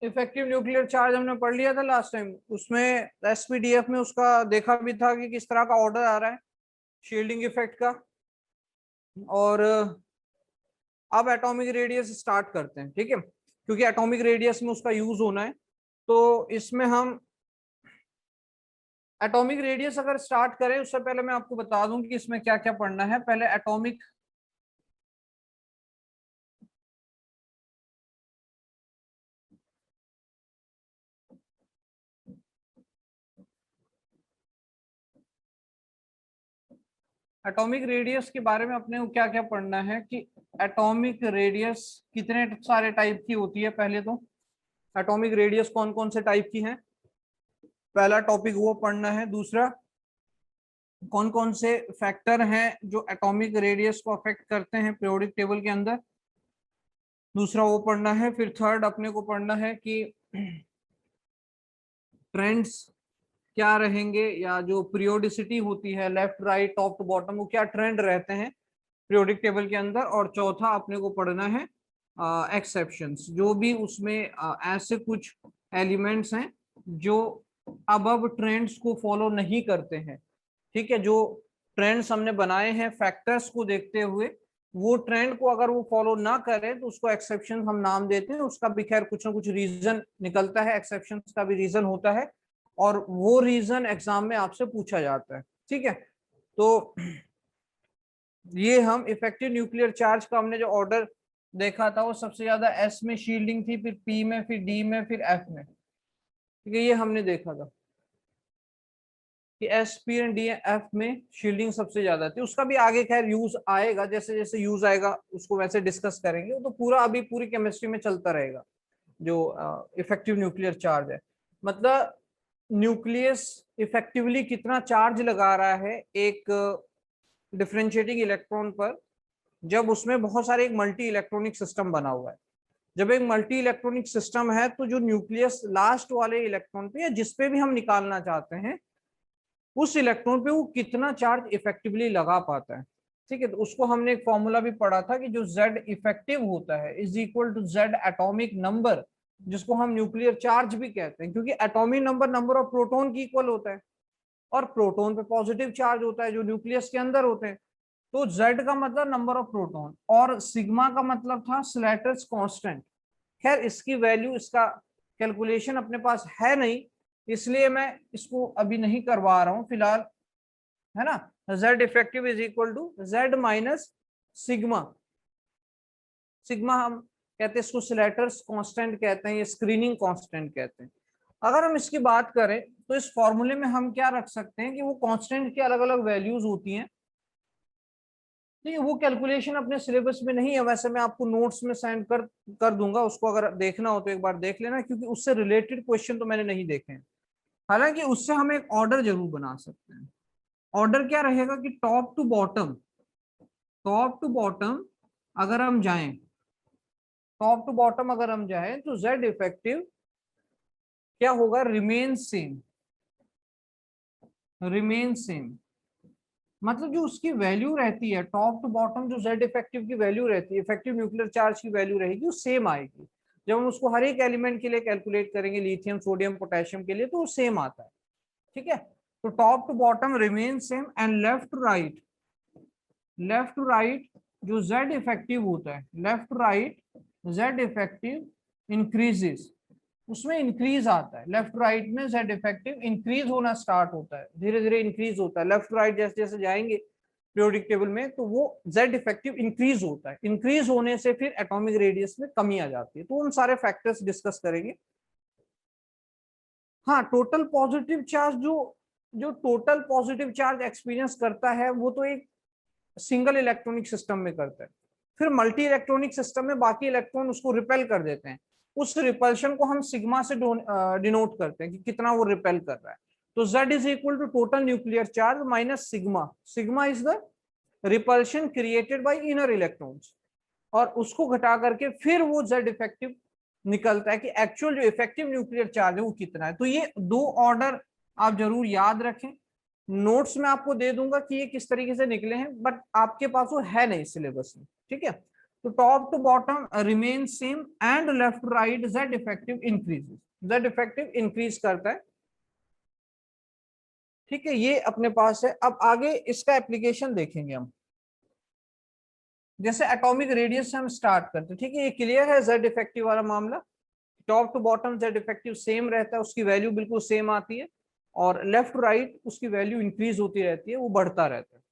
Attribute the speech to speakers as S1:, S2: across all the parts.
S1: Effective nuclear charge हमने पढ़ लिया था लास्ट टाइम, उसमें एसपीडीएफ में उसका देखा भी था कि किस तरह का ऑर्डर आ रहा है शील्डिंग इफेक्ट का। और अब एटॉमिक रेडियस स्टार्ट करते हैं, ठीक है, क्योंकि एटॉमिक रेडियस में उसका यूज होना है। तो इसमें हम एटॉमिक रेडियस अगर स्टार्ट करें उससे पहले मैं आपको बता दूं कि इसमें क्या क्या पढ़ना है। पहले एटॉमिक एटॉमिक रेडियस के बारे में अपने को क्या क्या पढ़ना है कि एटॉमिक रेडियस कितने सारे टाइप की होती है। पहले तो एटॉमिक रेडियस कौन कौन से टाइप की है, पहला टॉपिक वो पढ़ना है। दूसरा, कौन कौन से फैक्टर हैं जो एटॉमिक रेडियस को अफेक्ट करते हैं पीरियोडिक टेबल के अंदर, दूसरा वो पढ़ना है। फिर थर्ड अपने को पढ़ना है कि ट्रेंड्स क्या रहेंगे, या जो पीरियोडिसिटी होती है left right top to bottom, वो क्या ट्रेंड रहते हैं पीरियोडिक टेबल के अंदर। और चौथा अपने को पढ़ना है एक्सेप्शंस, जो भी उसमें ऐसे कुछ एलिमेंट्स हैं जो अब ट्रेंड्स को फॉलो नहीं करते हैं, ठीक है। जो ट्रेंड्स हमने बनाए हैं फैक्टर्स को देखते हुए, वो ट्रेंड को अगर वो फॉलो ना करे तो उसको एक्सेप्शन हम नाम देते हैं। उसका भी खैर कुछ ना कुछ रीजन निकलता है, एक्सेप्शन का भी रीजन होता है, और वो रीजन एग्जाम में आपसे पूछा जाता है, ठीक है। तो ये हम इफेक्टिव न्यूक्लियर चार्ज का हमने जो ऑर्डर देखा था, वो सबसे ज्यादा एस में शील्डिंग थी, फिर पी में, फिर डी में, फिर एफ में, ठीक है। ये हमने देखा था कि S P and D F में शील्डिंग सबसे ज्यादा थी। उसका भी आगे खैर यूज आएगा, जैसे जैसे यूज आएगा उसको वैसे डिस्कस करेंगे। वो तो पूरा अभी पूरी केमिस्ट्री में चलता रहेगा जो इफेक्टिव न्यूक्लियर चार्ज है। मतलब न्यूक्लियस इफेक्टिवली कितना चार्ज लगा रहा है एक डिफरेंशिएटिंग इलेक्ट्रॉन पर, जब उसमें बहुत सारे एक मल्टी इलेक्ट्रॉनिक सिस्टम बना हुआ है। जब एक मल्टी इलेक्ट्रॉनिक सिस्टम है तो जो न्यूक्लियस लास्ट वाले इलेक्ट्रॉन पे या जिसपे भी हम निकालना चाहते हैं, उस इलेक्ट्रॉन पे वो कितना चार्ज इफेक्टिवली लगा पाता है, ठीक है। तो उसको हमने एक फॉर्मूला भी पढ़ा था कि जो Z इफेक्टिव होता है is equal to Z atomic number, जिसको हम न्यूक्लियर चार्ज भी कहते हैं, क्योंकि atomic number number of proton की इक्वल होता है, और प्रोटॉन पे पॉजिटिव चार्ज होता है जो न्यूक्लियस के अंदर होते हैं। तो Z का मतलब नंबर ऑफ प्रोटॉन, और सिग्मा का मतलब था स्लैटर्स कांस्टेंट। खैर इसकी वैल्यू, इसका कैलकुलेशन अपने पास है नहीं, इसलिए मैं इसको अभी नहीं करवा रहा हूं फिलहाल, है ना। Z effective is equal to Z minus sigma. Sigma हम कहते हैं इसको स्लैटर्स कांस्टेंट कहते हैं, या स्क्रीनिंग कांस्टेंट कहते हैं। अगर हम इसकी बात करें तो इस फॉर्मूले में हम क्या रख सकते हैं कि वो कांस्टेंट की अलग अलग वैल्यूज होती हैं, ठीक है। वो कैलकुलेशन अपने सिलेबस में नहीं है, वैसे मैं आपको नोट्स में सेंड कर दूंगा, उसको अगर देखना हो तो एक बार देख लेना, क्योंकि उससे रिलेटेड क्वेश्चन तो मैंने नहीं देखे हैं। हालांकि उससे हम एक ऑर्डर जरूर बना सकते हैं। ऑर्डर क्या रहेगा कि टॉप टू बॉटम अगर हम जाएं, टॉप टू बॉटम अगर हम जाएं तो Z इफेक्टिव क्या होगा, रिमेन सेम। मतलब जो उसकी वैल्यू रहती है टॉप टू बॉटम, जो Z इफेक्टिव की वैल्यू रहती है, इफेक्टिव न्यूक्लियर चार्ज की वैल्यू रहेगी, वो सेम आएगी। जब हम उसको हर एक एलिमेंट के लिए कैलकुलेट करेंगे, लिथियम सोडियम पोटेशियम के लिए, तो वो सेम आता है, ठीक है। तो top to bottom remain same, and left to right जो Z इफेक्टिव होता है, left to right Z effective increases, उसमें इंक्रीज आता है। लेफ्ट राइट में Z इफेक्टिव इंक्रीज होना स्टार्ट होता है, धीरे धीरे इंक्रीज होता है। लेफ्ट राइट जैसे जैसे जाएंगे पीरियोडिक टेबल में, तो वो Z इफेक्टिव इंक्रीज होता है। इंक्रीज होने से फिर एटॉमिक रेडियस में कमी आ जाती है। तो उन सारे फैक्टर्स डिस्कस करेंगे। हाँ, टोटल पॉजिटिव चार्ज, जो जो टोटल पॉजिटिव चार्ज एक्सपीरियंस करता है, वो तो एक सिंगल इलेक्ट्रॉनिक सिस्टम में करता है। फिर मल्टी इलेक्ट्रॉनिक सिस्टम में बाकी इलेक्ट्रॉन उसको रिपेल कर देते हैं। उस रिपल्शन को हम सिग्मा से डिनोट करते हैं कि कितना वो रिपेल कर रहा है। तो Z is equal to total nuclear charge minus sigma. Sigma is the repulsion created by inner electrons, और उसको घटा करके फिर वो Z इफेक्टिव निकलता है कि एक्चुअल जो इफेक्टिव न्यूक्लियर चार्ज है वो कितना है। तो ये दो ऑर्डर आप जरूर याद रखें। नोट्स में आपको दे दूंगा कि ये किस तरीके से निकले हैं, बट आपके पास वो है नहीं सिलेबस में, ठीक है। तो top to bottom remain same and left to right Z effective increases, Z effective increase करता है। ठीक है, ये अपने पास है। अब आगे इसका एप्लीकेशन देखेंगे हम। जैसे एटॉमिक रेडियस से हम स्टार्ट करते हैं, ठीक है, ये क्लियर है जेड इफेक्टिव वाला मामला। Top to bottom Z effective same रहता है, उसकी वैल्यू बिल्कुल सेम आती है, और लेफ्ट टू राइट उसकी वैल्यू इंक्रीज होती रहती है, वो बढ़ता रहता है।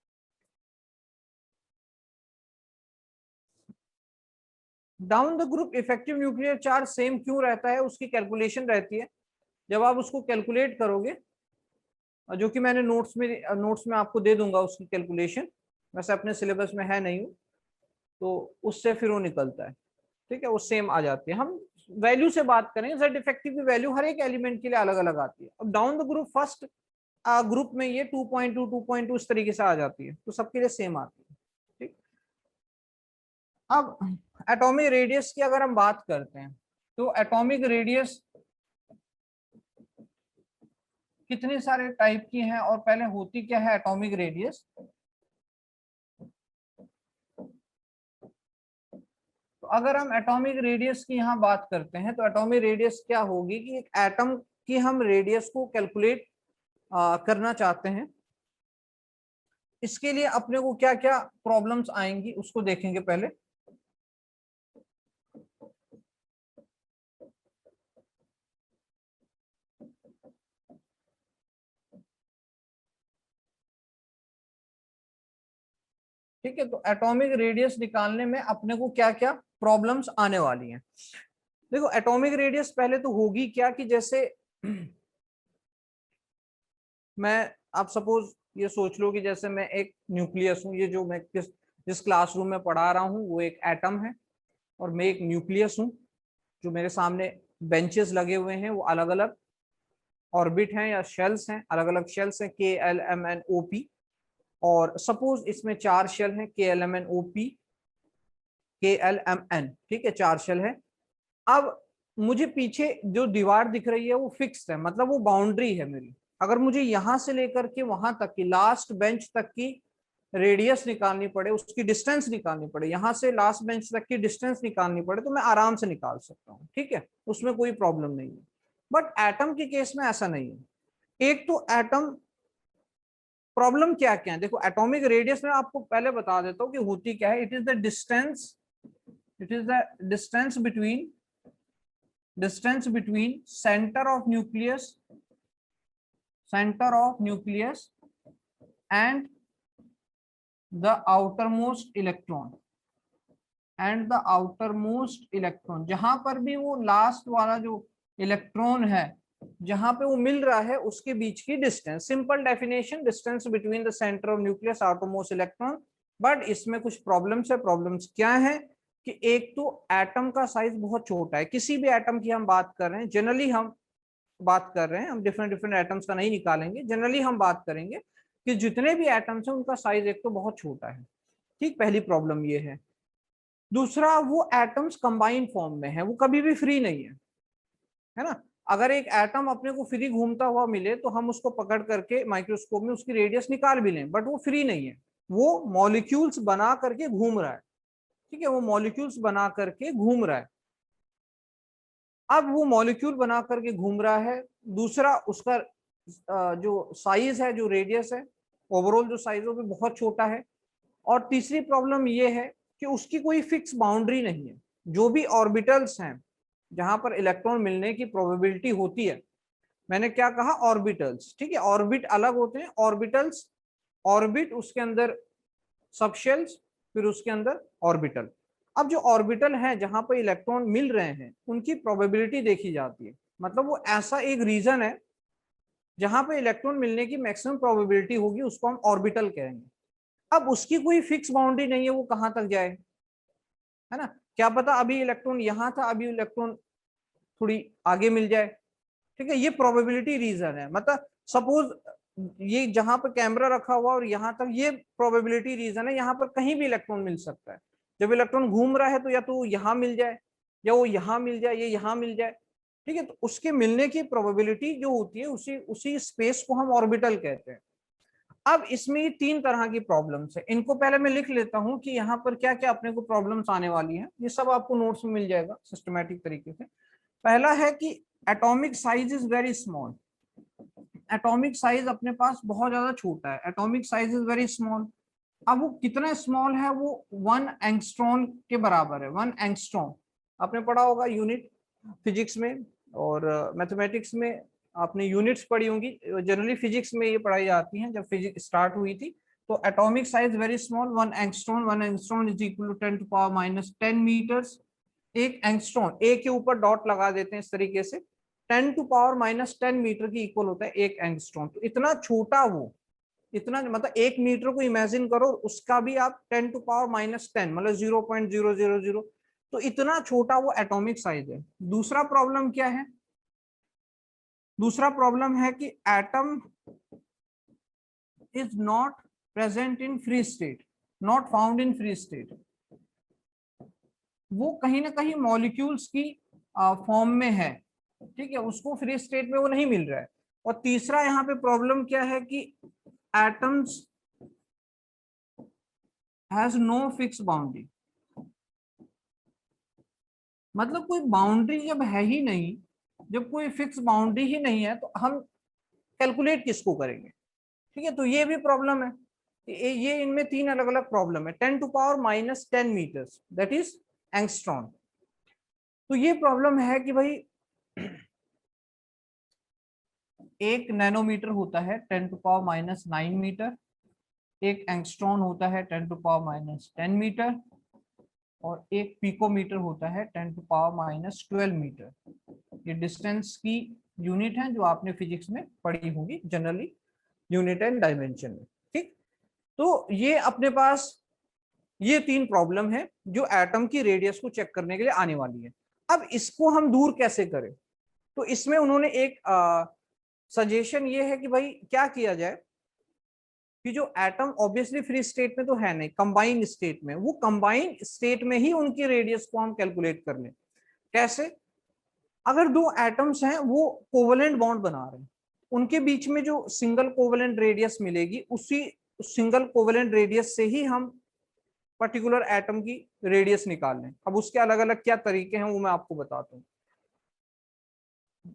S1: Down the group effective nuclear charge same क्यों रहता है, उसकी कैलकुलेशन रहती है। जब आप उसको कैलकुलेट करोगे, जो कि मैंने नोट्स में आपको दे दूंगा उसकी कैलकुलेशन, वैसे अपने सिलेबस में है नहीं, तो उससे फिर वो निकलता है। ठीक है, वो सेम आ जाती है। हम वैल्यू से बात करें, जेड इफेक्टिव की वैल्यू हर एक एलिमेंट के लिए अलग अलग आती है। अब down the group first group में ये 2.2 2.2 इस तरीके से आ जाती है, तो सबके लिए सेम आती है। ठीक, अब एटॉमिक रेडियस की अगर हम बात करते हैं, तो एटॉमिक रेडियस कितने सारे टाइप की हैं, और पहले होती क्या है एटॉमिक रेडियस। तो अगर हम एटॉमिक रेडियस की यहाँ बात करते हैं, तो एटॉमिक रेडियस क्या होगी कि एक एटम की हम रेडियस को कैलकुलेट करना चाहते हैं। इसके लिए अपने को क्या क्या प्रॉब्लम्स आएंगी उसको देखेंगे पहले। ठीक है, तो एटॉमिक रेडियस निकालने में अपने को क्या क्या प्रॉब्लम्स आने वाली हैं। देखो, एटॉमिक रेडियस पहले तो होगी क्या कि जैसे मैं, आप सपोज ये सोच लो कि जैसे मैं एक न्यूक्लियस हूँ, ये जो मैं जिस क्लासरूम में पढ़ा रहा हूँ वो एक एटम है, और मैं एक न्यूक्लियस हूँ। जो मेरे सामने बेंचेस लगे हुए हैं वो अलग अलग ऑर्बिट हैं या शेल्स हैं, अलग अलग शेल्स हैं, KLMNOP। और सपोज इसमें 4 शेल हैं, KLMNOP KLMN, ठीक है, 4 शेल है। अब मुझे पीछे जो दीवार दिख रही है वो फिक्स है, मतलब वो बाउंड्री है मेरी। अगर मुझे यहां से लेकर के वहां तक की लास्ट बेंच तक की रेडियस निकालनी पड़े, उसकी डिस्टेंस निकालनी पड़े, यहां से लास्ट बेंच तक की डिस्टेंस निकालनी पड़े, तो मैं आराम से निकाल सकता हूँ। ठीक है, उसमें कोई प्रॉब्लम नहीं है। बट एटम के केस में ऐसा नहीं है। एक तो एटम प्रॉब्लम क्या क्या है, देखो एटॉमिक रेडियस में आपको पहले बता देता हूँ कि होती क्या है। It is the distance, it is the distance between center of nucleus and the outermost electron, जहां पर भी वो लास्ट वाला जो इलेक्ट्रॉन है जहां पे वो मिल रहा है उसके बीच की distance. Simple definition, distance between the centre of nucleus outermost electron. But इसमें कुछ प्रॉब्लम्स है। प्रॉब्लम्स क्या है कि एक तो एटम का साइज बहुत छोटा है। किसी भी एटम की हम बात कर रहे हैं, जनरली हम बात कर रहे हैं, हम डिफरेंट डिफरेंट एटम्स का नहीं निकालेंगे, जनरली हम बात करेंगे कि जितने भी एटम्स हैं उनका साइज एक तो बहुत छोटा है। ठीक, पहली प्रॉब्लम ये है। दूसरा, वो एटम्स कंबाइंड फॉर्म में है, वो कभी भी फ्री नहीं है ना। अगर एक एटम अपने को फ्री घूमता हुआ मिले तो हम उसको पकड़ करके माइक्रोस्कोप में उसकी रेडियस निकाल भी लें, बट वो फ्री नहीं है, वो मॉलिक्यूल्स बना करके घूम रहा है। ठीक है, वो मॉलिक्यूल्स बना करके घूम रहा है। अब वो मॉलिक्यूल बना करके घूम रहा है। दूसरा, उसका जो साइज है, जो रेडियस है, ओवरऑल जो साइज है वो भी बहुत छोटा है। और तीसरी प्रॉब्लम ये है कि उसकी कोई फिक्स बाउंड्री नहीं है। जो भी ऑर्बिटल्स हैं जहां पर इलेक्ट्रॉन मिलने की प्रोबेबिलिटी होती है, मैंने क्या कहा, ऑर्बिटल्स। ठीक है, ऑर्बिट अलग होते हैं, ऑर्बिटल्स, ऑर्बिट उसके अंदर सबशेल्स, फिर उसके अंदर ऑर्बिटल। अब जो ऑर्बिटल है जहां पर इलेक्ट्रॉन मिल रहे हैं उनकी प्रोबेबिलिटी देखी जाती है, मतलब वो ऐसा एक रीजन है जहां पर इलेक्ट्रॉन मिलने की मैक्सिमम प्रोबेबिलिटी होगी, उसको हम ऑर्बिटल कहेंगे। अब उसकी कोई फिक्स बाउंड्री नहीं है, वो कहां तक जाए, है ना। क्या पता अभी इलेक्ट्रॉन यहां था, अभी इलेक्ट्रॉन थोड़ी आगे मिल जाए। ठीक है, ये प्रोबेबिलिटी रीजन है। मतलब सपोज ये जहां पर कैमरा रखा हुआ और यहाँ तक, ये प्रोबेबिलिटी रीजन है, यहाँ पर कहीं भी इलेक्ट्रॉन मिल सकता है। जब इलेक्ट्रॉन घूम रहा है तो या तो वो यहाँ मिल जाए, या वो यहाँ मिल जाए, या यहाँ मिल जाए। ठीक है, तो उसके मिलने की प्रोबेबिलिटी जो होती है, उसी उसी स्पेस को हम ऑर्बिटल कहते हैं। अब इसमें ये 3 तरह की प्रॉब्लम्स है, इनको पहले मैं लिख लेता हूं कि यहाँ पर क्या क्या अपने को प्रॉब्लम्स आने वाली है, ये सब आपको नोट्स में मिल जाएगा सिस्टमेटिक तरीके से। पहला है कि atomic size is very small, atomic size अपने पास बहुत ज्यादा छोटा है, atomic size is very small. अब वो कितना स्मॉल है, वो 1 एंगस्ट्रॉन के बराबर है। 1 एंगस्ट्रॉन आपने पढ़ा होगा यूनिट फिजिक्स में, और मैथमेटिक्स में आपने यूनिट्स पढ़ी होंगी, जनरली फिजिक्स में ये पढ़ाई जाती हैं जब फिजिक्स स्टार्ट हुई थी। तो atomic size very small, 1 angstrom, 1 angstrom is equal to 10 to power minus 10 metres. एक एंगस्ट्रॉन, ए के ऊपर डॉट लगा देते हैं इस तरीके से, 10 टू पावर माइनस 10 मीटर की इक्वल होता है एक एंगस्ट्रॉन। तो इतना छोटा वो, इतना मतलब 1 मीटर को इमेजिन करो, उसका भी आप 10 टू पावर माइनस 10 मतलब 0.000, तो इतना छोटा वो एटॉमिक साइज है। दूसरा प्रॉब्लम क्या है, दूसरा प्रॉब्लम है कि atom is not present in free state, not found in free state. वो कहीं ना कहीं मॉलिक्यूल्स की फॉर्म में है, ठीक है, उसको फ्री स्टेट में वो नहीं मिल रहा है। और तीसरा यहाँ पे प्रॉब्लम क्या है कि atoms has no fix boundary, मतलब कोई बाउंड्री जब है ही नहीं, जब कोई फिक्स बाउंड्री ही नहीं है तो हम कैलकुलेट किसको करेंगे, ठीक है। तो ये भी प्रॉब्लम है, ये इनमें 3 अलग अलग प्रॉब्लम है। 10 to power minus 10 metres that is angstrom. तो ये प्रॉब्लम है कि भाई 1 नैनोमीटर होता है 10 टू पावर माइनस 9 मीटर, एक एंगस्ट्रॉन होता है 10 टू पावर माइनस 10 मीटर, और एक पिकोमीटर होता है 10 टू पावर माइनस 12 मीटर। ये डिस्टेंस की यूनिट है जो आपने फिजिक्स में पढ़ी होगी जनरली, यूनिट एंड डायमेंशन में, ठीक। तो ये अपने पास ये 3 प्रॉब्लम है जो एटम की रेडियस को चेक करने के लिए आने वाली है। अब इसको हम दूर कैसे करें, तो इसमें उन्होंने एक सजेशन ये है कि भाई क्या किया जाए कि जो एटम ऑब्वियसली फ्री स्टेट में तो है नहीं, कंबाइंड स्टेट में, वो कंबाइंड स्टेट में ही उनकी रेडियस को हम कैलकुलेट कर लें। कैसे, अगर 2 एटम्स हैं वो कोवलेंट बॉन्ड बना रहे हैं, उनके बीच में जो सिंगल कोवलेंट रेडियस मिलेगी, उसी सिंगल कोवलेंट रेडियस से ही हम पर्टिकुलर एटम की रेडियस निकाल लें। अब उसके अलग अलग क्या तरीके हैं वो मैं आपको बताता हूँ।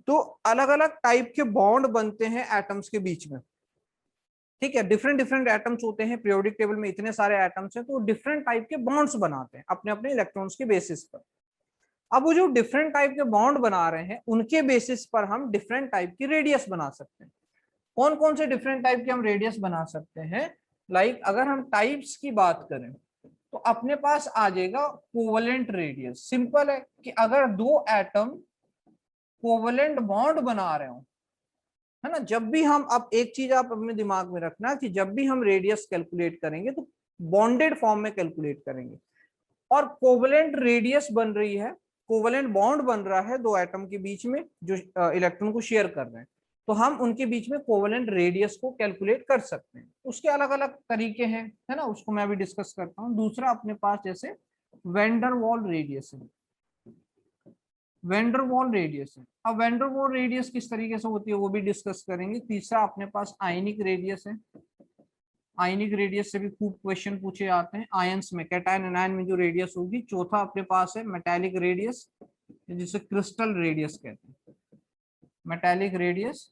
S1: तो अलग अलग टाइप के बॉन्ड बनते हैं एटम्स के बीच में, ठीक है, डिफरेंट डिफरेंट एटम्स होते हैं, पीरियोडिक टेबल में इतने सारे एटम्स हैं, तो डिफरेंट टाइप के बॉन्ड्स बनाते हैं अपने अपने इलेक्ट्रॉन्स के बेसिस पर। अब वो जो डिफरेंट टाइप के बॉन्ड बना रहे हैं, उनके बेसिस पर हम डिफरेंट टाइप की रेडियस बना सकते हैं। कौन कौन से डिफरेंट टाइप के हम रेडियस बना सकते हैं, लाइक अगर हम टाइप्स की बात करें तो अपने पास आ जाएगा कोवलेंट रेडियस। सिंपल है कि अगर 2 एटम कोवलेंट बॉन्ड बना रहे हो, है ना, जब भी हम, अब एक चीज आप अपने दिमाग में रखना कि जब भी हम रेडियस कैलकुलेट करेंगे तो बॉन्डेड फॉर्म में कैलकुलेट करेंगे, और कोवलेंट रेडियस बन रही है, कोवलेंट बॉन्ड बन रहा है 2 एटम के बीच में जो इलेक्ट्रॉन को शेयर कर रहे हैं, तो हम उनके बीच में कोवलेंट रेडियस को कैलकुलेट कर सकते हैं। उसके अलग अलग तरीके हैं, है ना, उसको मैं अभी डिस्कस करता हूँ। दूसरा अपने पास जैसे वेंडर वॉल रेडियस है, वेंडरवॉल रेडियस है। अब वेंडरवॉल रेडियस किस तरीके से होती है वो भी डिस्कस करेंगे। तीसरा अपने पास आयनिक रेडियस है, आयनिक रेडियस से भी खूब क्वेश्चन पूछे जाते हैं, आयंस में, कैटायन एनायन में जो रेडियस होगी। चौथा अपने पास है मेटालिक रेडियस, जिसे क्रिस्टल रेडियस कहते हैं, मेटालिक रेडियस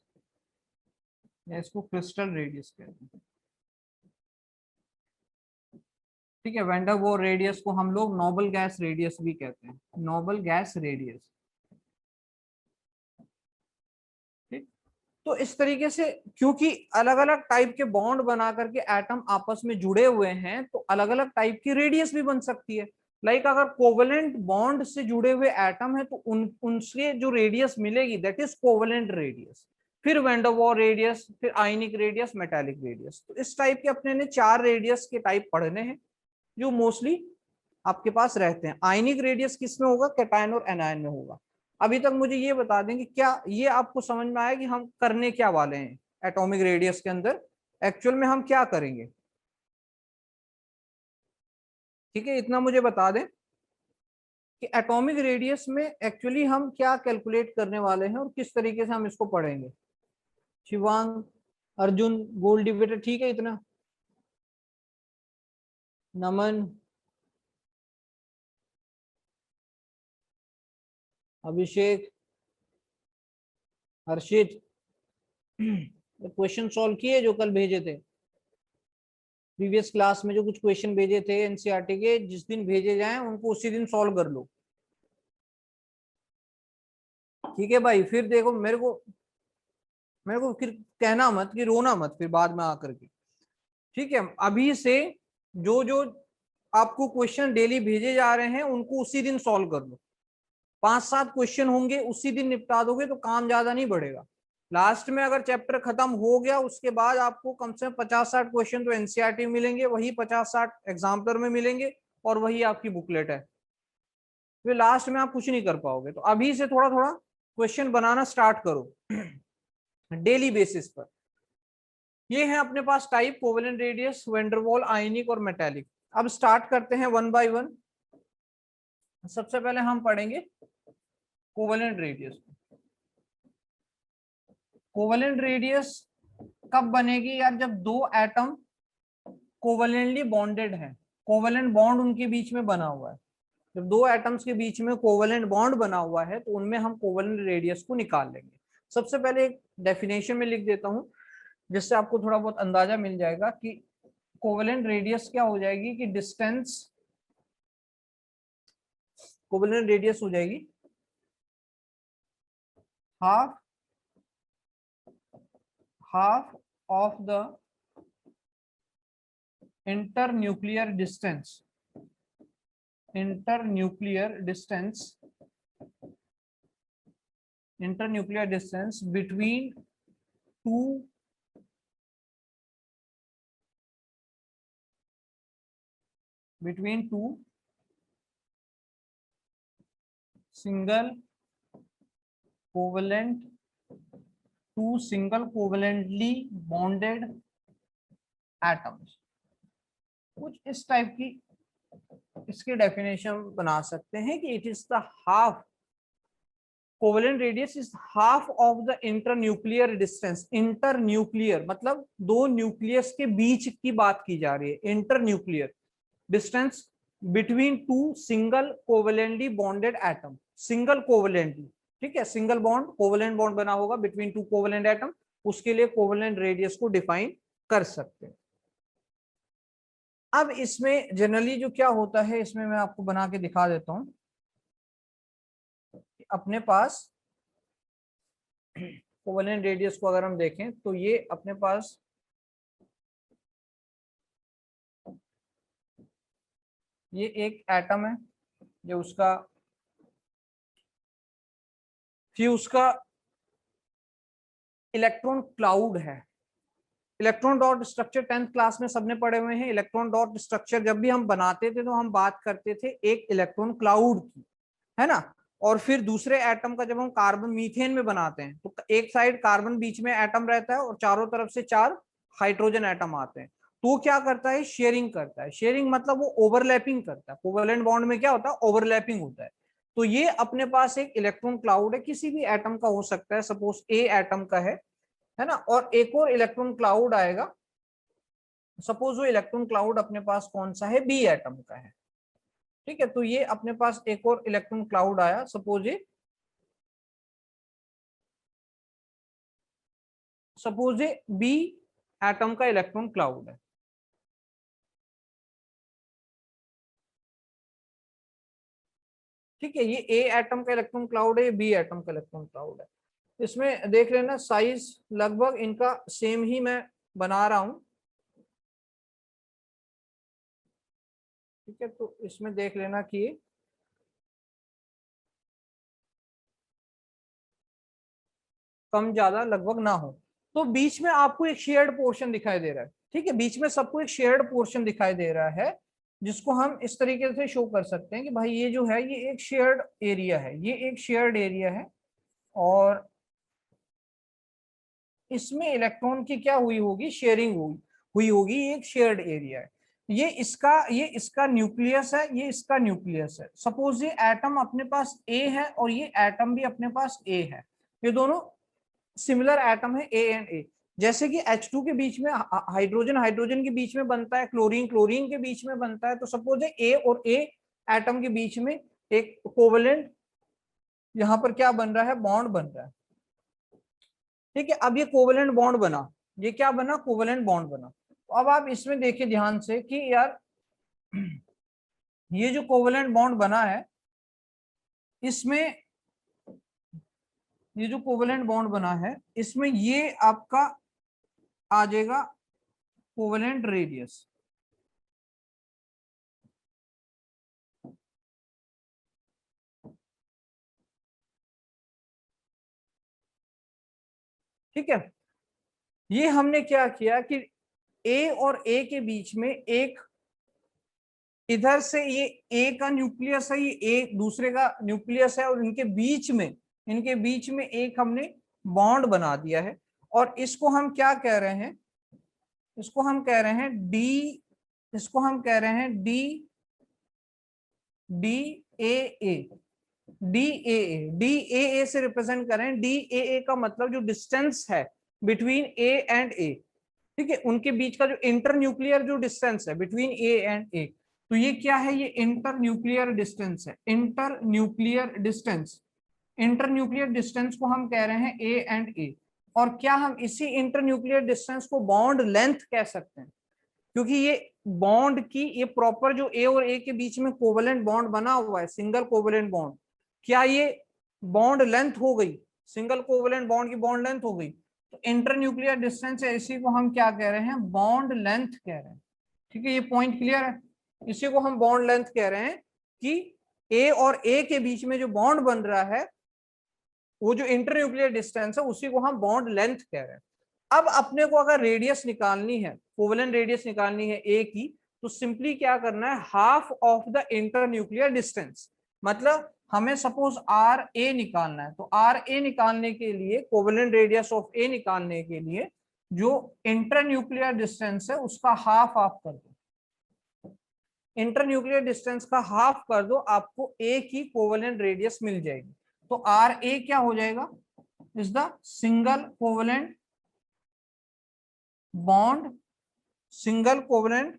S1: या इसको क्रिस्टल रेडियस कहते हैं, ठीक है। वेंडरवॉल रेडियस को हम लोग नोबल गैस रेडियस भी कहते हैं, नोबल गैस रेडियस, ठीक। तो इस तरीके से, क्योंकि अलग अलग टाइप के बॉन्ड बना करके एटम आपस में जुड़े हुए हैं, तो अलग अलग टाइप की रेडियस भी बन सकती है। लाइक अगर कोवलेंट बॉन्ड से जुड़े हुए एटम है तो उनसे जो रेडियस मिलेगी दैट इज कोवलेंट रेडियस, फिर वैंडरवॉल रेडियस, फिर आयनिक रेडियस, मेटालिक रेडियस। तो इस टाइप के अपने ने 4 रेडियस के टाइप पढ़ने हैं जो मोस्टली आपके पास रहते हैं। आयनिक रेडियस किस में होगा, कैटायन और एनायन में होगा। अभी तक मुझे ये बता दें कि क्या ये आपको समझ में आया कि हम करने क्या वाले हैं एटॉमिक रेडियस के अंदर, एक्चुअल में हम क्या करेंगे, ठीक है। इतना मुझे बता दें कि एटॉमिक रेडियस में एक्चुअली हम क्या कैलकुलेट करने वाले हैं और किस तरीके से हम इसको पढ़ेंगे। शिवांग, अर्जुन गोल्ड डिबेटर ठीक है इतना? नमन, अभिषेक, हर्षित, क्वेश्चन सॉल्व किए जो कल भेजे थे प्रीवियस क्लास में? जो कुछ क्वेश्चन भेजे थे एनसीईआरटी के, जिस दिन भेजे जाएं उनको उसी दिन सॉल्व कर लो, ठीक है भाई? फिर देखो मेरे को फिर कहना मत कि रोना मत फिर बाद में आकर के, ठीक है? अभी से जो जो आपको क्वेश्चन डेली भेजे जा रहे हैं उनको उसी दिन सॉल्व कर लो। 5-7 क्वेश्चन होंगे, उसी दिन निपटा दोगे तो काम ज्यादा नहीं बढ़ेगा। लास्ट में अगर चैप्टर खत्म हो गया उसके बाद आपको कम से कम 50-60 क्वेश्चन तो एनसीईआरटी में मिलेंगे, वही 50-60 एग्जाम्पलर में मिलेंगे, और वही आपकी बुकलेट है। फिर लास्ट में आप कुछ नहीं कर पाओगे। तो अभी से थोड़ा थोड़ा क्वेश्चन बनाना स्टार्ट करो डेली बेसिस पर। ये है अपने पास टाइप, कोवेलेंट रेडियस, वेंडरवॉल, आयनिक और मेटालिक। अब स्टार्ट करते हैं वन बाय वन। सबसे पहले हम पढ़ेंगे कोवेलेंट रेडियस। कोवेलेंट रेडियस कब बनेगी यार? जब दो एटम कोवेलेंटली बॉन्डेड है, कोवेलेंट बॉन्ड उनके बीच में बना हुआ है। जब दो एटम्स के बीच में कोवेलेंट बॉन्ड बना हुआ है तो उनमें हम कोवेलेंट रेडियस को निकाल लेंगे। सबसे पहले एक डेफिनेशन में लिख देता हूं, जिससे आपको थोड़ा बहुत अंदाजा मिल जाएगा कि कोवेलेंट रेडियस क्या हो जाएगी। कि डिस्टेंस, कोवेलेंट रेडियस हो जाएगी half of the internuclear distance between two single covalently bonded atoms। कुछ इस टाइप की इसके डेफिनेशन बना सकते हैं कि it is the half, covalent radius is half of the internuclear distance. Internuclear मतलब दो न्यूक्लियस के बीच की बात की जा रही है। Internuclear distance between two single covalently bonded atom. Single covalently, ठीक है? सिंगल बॉन्ड, कोवेलेंट बॉन्ड बना होगा बिटवीन टू कोवेलेंट एटम, उसके लिए कोवेलेंट रेडियस को डिफाइन कर सकते हैं। अब इसमें जनरली जो क्या होता है, इसमें मैं आपको बना के दिखा देता हूं। अपने पास कोवेलेंट रेडियस को अगर हम देखें तो ये अपने पास ये एक एटम है, जो उसका इलेक्ट्रॉन क्लाउड है। Electron dot structure 10th class में सबने पढ़े हुए हैं। इलेक्ट्रॉन डॉट स्ट्रक्चर जब भी हम बनाते थे तो हम बात करते थे एक इलेक्ट्रॉन क्लाउड की, है ना? और फिर दूसरे एटम का जब हम कार्बन मीथेन में बनाते हैं तो एक साइड कार्बन बीच में एटम रहता है और चारों तरफ से 4 हाइड्रोजन एटम आते हैं। तो क्या करता है? शेयरिंग करता है। शेयरिंग मतलब वो ओवरलैपिंग करता है। कोवेलेंट बॉन्ड में क्या होता है? ओवरलैपिंग होता है। तो ये अपने पास एक इलेक्ट्रॉन क्लाउड है, किसी भी एटम का हो सकता है। सपोज ए एटम का है ना? और एक और इलेक्ट्रॉन क्लाउड आएगा। सपोज वो इलेक्ट्रॉन क्लाउड अपने पास कौन सा है? बी एटम का है, ठीक है? तो ये अपने पास एक और इलेक्ट्रॉन क्लाउड आया। सपोज ये बी एटम का इलेक्ट्रॉन क्लाउड है, ठीक है? ये ए एटम का इलेक्ट्रॉन क्लाउड है, ये बी एटम का इलेक्ट्रॉन क्लाउड है। इसमें देख लेना साइज लगभग इनका सेम ही मैं बना रहा हूं, ठीक है? तो इसमें देख लेना कि कम ज्यादा लगभग ना हो। तो बीच में आपको एक शेयर्ड पोर्शन दिखाई दे रहा है, ठीक है? बीच में सबको एक शेयर्ड पोर्शन दिखाई दे रहा है, जिसको हम इस तरीके से शो कर सकते हैं कि भाई ये जो है ये एक शेयर्ड एरिया है, ये एक शेयर्ड एरिया है। और इसमें इलेक्ट्रॉन की क्या हुई होगी? शेयरिंग हुई होगी। ये एक शेयर्ड एरिया है। ये इसका न्यूक्लियस है, ये इसका न्यूक्लियस है। सपोज ये एटम अपने पास ए है और ये एटम भी अपने पास ए है। ये दोनों सिमिलर एटम है, ए एंड ए। जैसे कि H2 के बीच में हाइड्रोजन हाइड्रोजन के बीच में बनता है, क्लोरीन क्लोरीन के बीच में बनता है। तो सपोज है ए और ए एटम के बीच में एक कोवेलेंट यहां पर क्या बन रहा है, बॉन्ड बन रहा है। ठीक है, अब ये कोवेलेंट बॉन्ड बना, ये क्या बना, कोवेलेंट बॉन्ड बना। तो अब आप इसमें देखिए ध्यान से कि यार ये जो कोवेलेंट बॉन्ड बना है, इसमें ये जो कोवेलेंट बॉन्ड बना है, इसमें ये आपका आ जाएगा कोवेलेंट रेडियस। ठीक है, ये हमने क्या किया कि ए और ए के बीच में एक, इधर से ये ए का न्यूक्लियस है, ये ए दूसरे का न्यूक्लियस है, और इनके बीच में एक हमने बॉन्ड बना दिया है। और इसको हम क्या कह रहे हैं, इसको हम कह रहे हैं डी, इसको हम कह रहे हैं D D A A D A A D A A से रिप्रेजेंट करें। डी ए ए का मतलब जो डिस्टेंस है बिटवीन ए एंड ए, ठीक है, उनके बीच का जो इंटर न्यूक्लियर जो डिस्टेंस है बिटवीन ए एंड ए, तो ये क्या है, ये इंटर न्यूक्लियर डिस्टेंस है। Inter nuclear distance, inter nuclear distance को हम कह रहे हैं ए एंड ए। और क्या हम इसी इंटर न्यूक्लियर डिस्टेंस को बॉन्ड लेंथ कह सकते हैं, क्योंकि ये बॉन्ड की ये प्रॉपर जो ए और ए के बीच में कोवेलेंट बॉन्ड बना हुआ है, सिंगल कोवेलेंट बॉन्ड, क्या ये बॉन्ड लेंथ हो गई, सिंगल कोवेलेंट बॉन्ड की बॉन्ड लेंथ हो गई। तो इंटर न्यूक्लियर डिस्टेंस है, इसी को हम क्या कह रहे हैं, बॉन्ड लेंथ कह रहे हैं। ठीक है, ये पॉइंट क्लियर है, इसी को हम बॉन्ड लेंथ कह रहे हैं कि ए और ए के बीच में जो बॉन्ड बन रहा है, वो जो इंटर न्यूक्लियर डिस्टेंस है, उसी को हम बॉन्ड लेंथ कह रहे हैं। अब अपने को अगर रेडियस निकालनी है, कोवेलेंट रेडियस निकालनी है ए की, तो सिंपली क्या करना है, half of the inter nuclear distance. मतलब हमें सपोज आर ए निकालना है, तो आर ए निकालने के लिए, कोवेलेंट रेडियस ऑफ ए निकालने के लिए जो इंटर न्यूक्लियर डिस्टेंस है उसका हाफ ऑफ कर दो, इंटर न्यूक्लियर डिस्टेंस का हाफ कर दो, आपको ए की कोवेलेंट रेडियस मिल जाएगी। तो आर ए क्या हो जाएगा, is the single covalent bond, single covalent,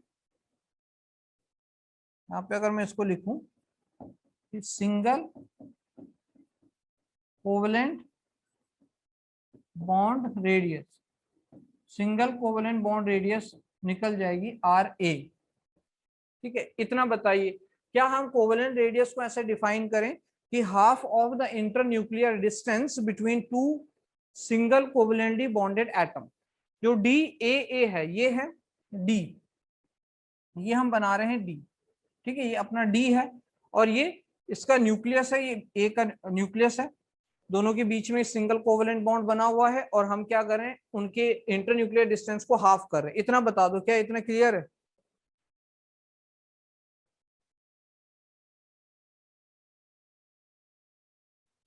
S1: यहां पे अगर मैं इसको लिखूं कि single covalent bond radius, single covalent bond radius निकल जाएगी आर ए। ठीक है, इतना बताइए, क्या हम कोवेलेंट रेडियस को ऐसे डिफाइन करें कि half of the inter nuclear distance between two single covalently bonded atom, जो डी ए है, ये है डी, ये हम बना रहे हैं डी। ठीक है, ये अपना डी है, और ये इसका न्यूक्लियस है, ये ए का न्यूक्लियस है, दोनों के बीच में सिंगल कोवेलेंट बॉन्ड बना हुआ है, और हम क्या कर रहे हैं, उनके इंटर न्यूक्लियर डिस्टेंस को हाफ कर रहे हैं। इतना बता दो, क्या इतना क्लियर है?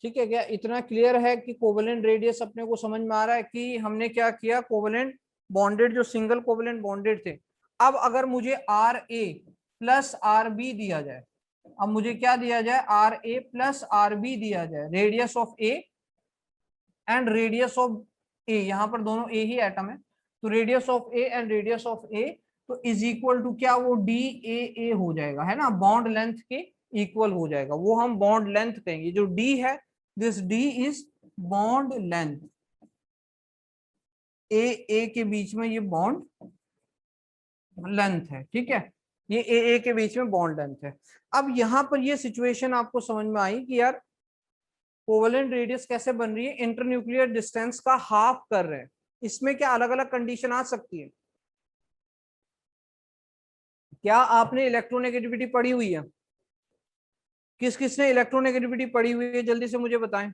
S1: ठीक है, क्या इतना क्लियर है कि कोवेलेंट रेडियस अपने को समझ में आ रहा है कि हमने क्या किया, कोवेलेंट बॉन्डेड जो सिंगल कोवेलेंट बॉन्डेड थे। अब अगर मुझे R A plus R B दिया जाए, अब मुझे क्या दिया जाए, R A plus R B दिया जाए, radius of A and radius of A, यहाँ पर दोनों ए ही एटम है, तो radius of A and radius of A, तो इज इक्वल टू क्या, वो डी ए हो जाएगा, है ना, बॉन्ड लेंथ के इक्वल हो जाएगा, वो हम बॉन्ड लेंथ कहेंगे। जो डी है, this D is bond length, A के बीच में ये बॉन्ड लेंथ है। ठीक है, ये ए के बीच में बॉन्ड लेंथ है। अब यहां पर ये सिचुएशन आपको समझ में आई कि यार कोवेलेंट रेडियस कैसे बन रही है, इंटरन्यूक्लियर डिस्टेंस का हाफ कर रहे हैं। इसमें क्या अलग अलग कंडीशन आ सकती है? क्या आपने इलेक्ट्रोनेगेटिविटी पढ़ी हुई है? किस किसने इलेक्ट्रोनेगेटिविटी पढ़ी हुई है, जल्दी से मुझे बताएं,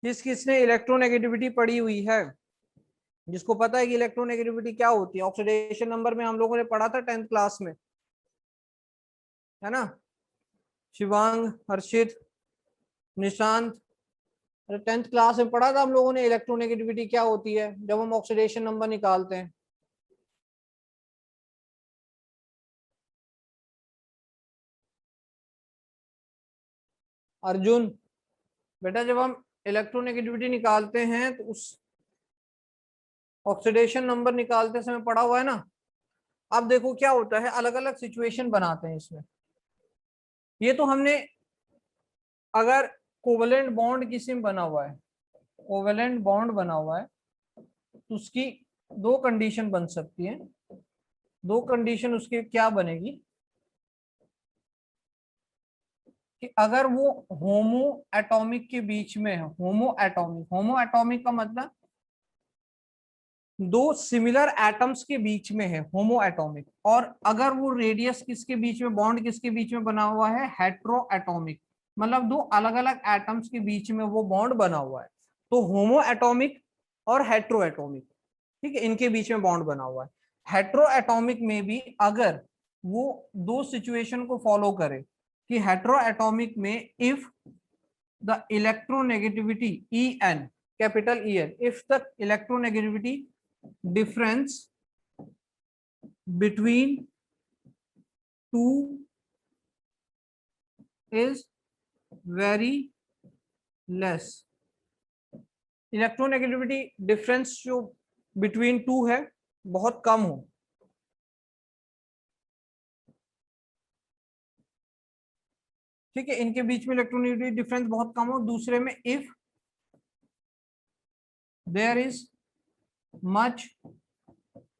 S1: किस किसने इलेक्ट्रोनेगेटिविटी पढ़ी हुई है, जिसको पता है कि इलेक्ट्रोनेगेटिविटी क्या होती है? ऑक्सीडेशन नंबर में हम लोगों ने पढ़ा था 10th क्लास में, है ना, शिवांग, हर्षित, निशांत, 10th क्लास में पढ़ा था हम लोगों ने इलेक्ट्रोनेगेटिविटी क्या होती है जब हम ऑक्सीडेशन नंबर निकालते हैं। अर्जुन, बेटा जब हम इलेक्ट्रोनेगेटिविटी निकालते हैं तो उस ऑक्सीडेशन नंबर निकालते समय पढ़ा हुआ है ना। अब देखो क्या होता है, अलग अलग सिचुएशन बनाते हैं इसमें। ये तो हमने, अगर कोवेलेंट बॉन्ड किसी में बना हुआ है, कोवेलेंट बॉन्ड बना हुआ है, तो उसकी दो कंडीशन बन सकती है। दो कंडीशन उसकी क्या बनेगी कि अगर वो होमो एटॉमिक के बीच में है, होमो एटॉमिक, होमो एटॉमिक का मतलब दो सिमिलर एटम्स के बीच में है होमो एटॉमिक, और अगर वो रेडियस किसके बीच में, बॉन्ड किसके बीच में बना हुआ है, हेट्रो एटॉमिक, मतलब दो अलग अलग एटम्स के बीच में वो बॉन्ड बना हुआ है, तो होमो एटॉमिक और हेट्रो एटॉमिक, ठीक है, इनके बीच में बॉन्ड बना हुआ है। हेट्रो एटॉमिक में भी अगर वो दो सिचुएशन को फॉलो करे कि हेट्रो एटॉमिक में if the electronegativity En, capital En, if the electronegativity difference between two is very less, electronegativity difference जो बिटवीन टू है बहुत कम हो, ठीक है, इनके बीच में इलेक्ट्रोनेगेटिविटी डिफरेंस बहुत कम हो। दूसरे में if there is much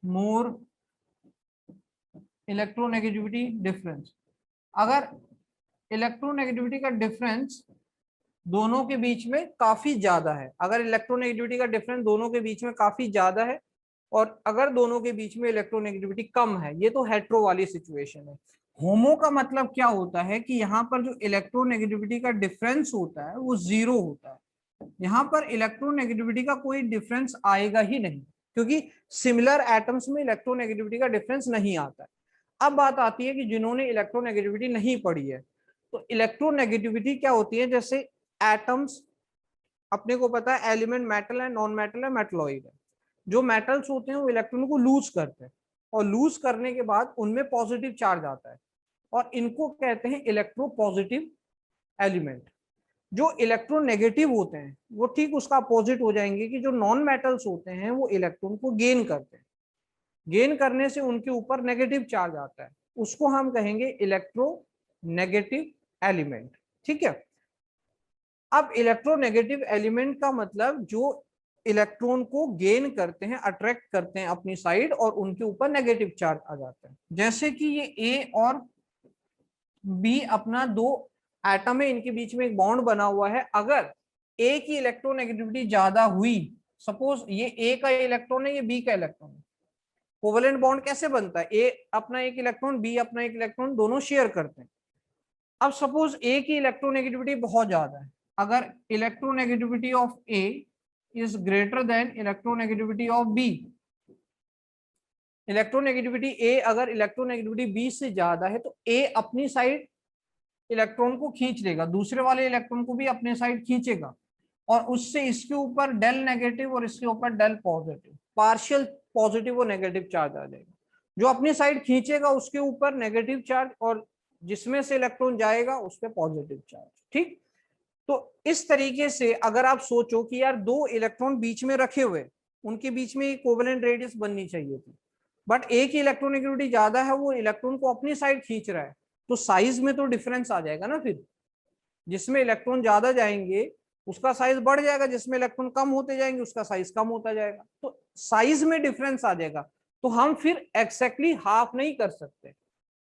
S1: more electronegativity difference, अगर इलेक्ट्रोनेगेटिविटी का डिफरेंस दोनों के बीच में काफी ज्यादा है, अगर इलेक्ट्रोनेगेटिविटी का डिफरेंस दोनों के बीच में काफी ज्यादा है, और अगर दोनों के बीच में इलेक्ट्रोनेगेटिविटी कम है, ये तो हेट्रो वाली सिचुएशन है। होमो का मतलब क्या होता है कि यहाँ पर जो इलेक्ट्रोनेगेटिविटी का डिफरेंस होता है वो जीरो होता है, यहाँ पर इलेक्ट्रोनेगेटिविटी का कोई डिफरेंस आएगा ही नहीं, क्योंकि सिमिलर एटम्स में इलेक्ट्रोनेगेटिविटी का डिफरेंस नहीं आता है। अब बात आती है कि जिन्होंने इलेक्ट्रोनेगेटिविटी नहीं पढ़ी है, तो इलेक्ट्रोनेगेटिविटी क्या होती है, जैसे एटम्स, अपने को पता है एलिमेंट मेटल है, नॉन मेटल है, मेटलॉइड है। जो मेटल्स होते हैं वो इलेक्ट्रॉन को लूज करते हैं, और लूज करने के बाद उनमें पॉजिटिव चार्ज आता है, और इनको कहते हैं इलेक्ट्रोपॉजिटिव एलिमेंट। जो इलेक्ट्रोनेगेटिव होते हैं वो ठीक उसका अपोजिट हो जाएंगे, कि जो नॉन मेटल्स होते हैं वो इलेक्ट्रॉन को गेन करते हैं, गेन करने से उनके ऊपर नेगेटिव चार्ज आता है, उसको हम कहेंगे इलेक्ट्रोनेगेटिव एलिमेंट, ठीक है। अब इलेक्ट्रोनेगेटिव एलिमेंट का मतलब जो इलेक्ट्रॉन को गेन करते हैं, अट्रैक्ट करते हैं अपनी साइड, और उनके ऊपर नेगेटिव चार्ज आ जाता है। जैसे कि ये ए और बी अपना दो एटम है, इनके बीच में एक बॉन्ड बना हुआ है, अगर ए की इलेक्ट्रोनेगेटिविटी ज्यादा हुई, सपोज ये ए का इलेक्ट्रॉन है, ये बी का इलेक्ट्रॉन है, कोवेलेंट बॉन्ड कैसे बनता है, ए अपना एक इलेक्ट्रॉन, बी अपना एक इलेक्ट्रॉन, दोनों शेयर करते हैं। अब सपोज ए की इलेक्ट्रोनेगेटिविटी बहुत ज्यादा है, अगर electronegativity of A is greater than electronegativity of B, electronegativity A अगर इलेक्ट्रोनेगेटिविटी बी से ज्यादा है, तो ए अपनी साइड इलेक्ट्रॉन को खींच लेगा, दूसरे वाले इलेक्ट्रॉन को भी अपने साइड खींचेगा, और उससे इसके ऊपर डेल नेगेटिव और इसके ऊपर डेल पॉजिटिव, पार्शियल पॉजिटिव और नेगेटिव चार्ज आ जाएगा। जो अपनी साइड खींचेगा उसके ऊपर नेगेटिव चार्ज, और जिसमें से इलेक्ट्रॉन जाएगा उस पर पॉजिटिव चार्ज, ठीक। तो इस तरीके से अगर आप सोचो कि यार दो इलेक्ट्रॉन बीच में रखे हुए, उनके बीच में कोवेलेंट रेडियस बननी चाहिए थी, बट एक ही इलेक्ट्रोनेगेटिविटी ज्यादा है, वो इलेक्ट्रॉन को अपनी साइड खींच रहा है, तो साइज में तो डिफरेंस आ जाएगा ना। फिर जिसमें इलेक्ट्रॉन ज्यादा जाएंगे उसका साइज बढ़ जाएगा, जिसमें इलेक्ट्रॉन कम होते जाएंगे उसका साइज कम होता जाएगा, तो साइज में डिफरेंस आ जाएगा। तो हम फिर एक्जैक्टली हाफ नहीं कर सकते,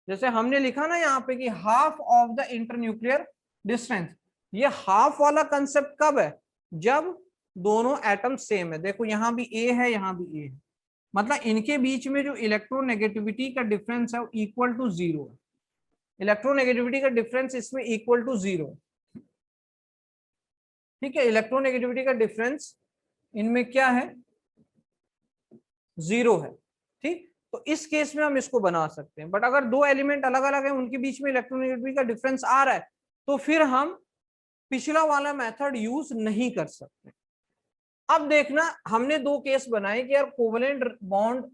S1: जैसे हमने लिखा ना यहाँ पे कि half of the internuclear distance, ये हाफ वाला कंसेप्ट कब है, जब दोनों एटम सेम है। देखो यहाँ भी ए है, यहाँ भी ए है, मतलब इनके बीच में जो इलेक्ट्रोनेगेटिविटी का डिफरेंस है वो इक्वल टू जीरो है, इलेक्ट्रोनेगेटिविटी का डिफरेंस इसमें इक्वल टू जीरो, ठीक है। इलेक्ट्रोनेगेटिविटी का डिफरेंस इनमें क्या है, जीरो है, ठीक। तो इस केस में हम इसको बना सकते हैं, बट अगर दो एलिमेंट अलग अलग है, उनके बीच में इलेक्ट्रोनेगेटिविटी का डिफरेंस आ रहा है, तो फिर हम पिछला वाला मेथड यूज नहीं कर सकते। अब देखना, हमने दो केस बनाए कि यार कोवेलेंट बॉन्ड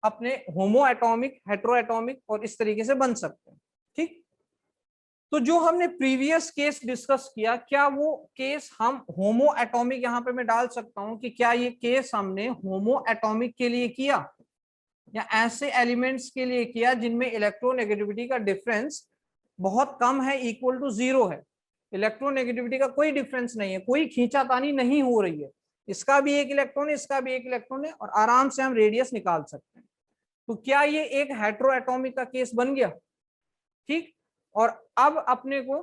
S1: अपने होमो एटॉमिक, हेट्रो एटॉमिक और इस तरीके से बन सकते हैं, ठीक। तो जो हमने प्रीवियस केस डिस्कस किया, क्या वो केस हम होमो एटॉमिक, यहाँ पे मैं डाल सकता हूं कि क्या ये केस हमने होमो एटॉमिक के लिए किया या ऐसे एलिमेंट्स के लिए किया जिनमें इलेक्ट्रोनेगेटिविटी का डिफरेंस बहुत कम है, इक्वल टू जीरो है, इलेक्ट्रोनेगेटिविटी का कोई डिफरेंस नहीं है, कोई खींचातानी नहीं हो रही है, इसका भी एक इलेक्ट्रॉन है, इसका भी एक इलेक्ट्रॉन है, और आराम से हम रेडियस निकाल सकते हैं। तो क्या ये एक हेट्रो एटॉमिक का केस बन गया? ठीक। और अब अपने को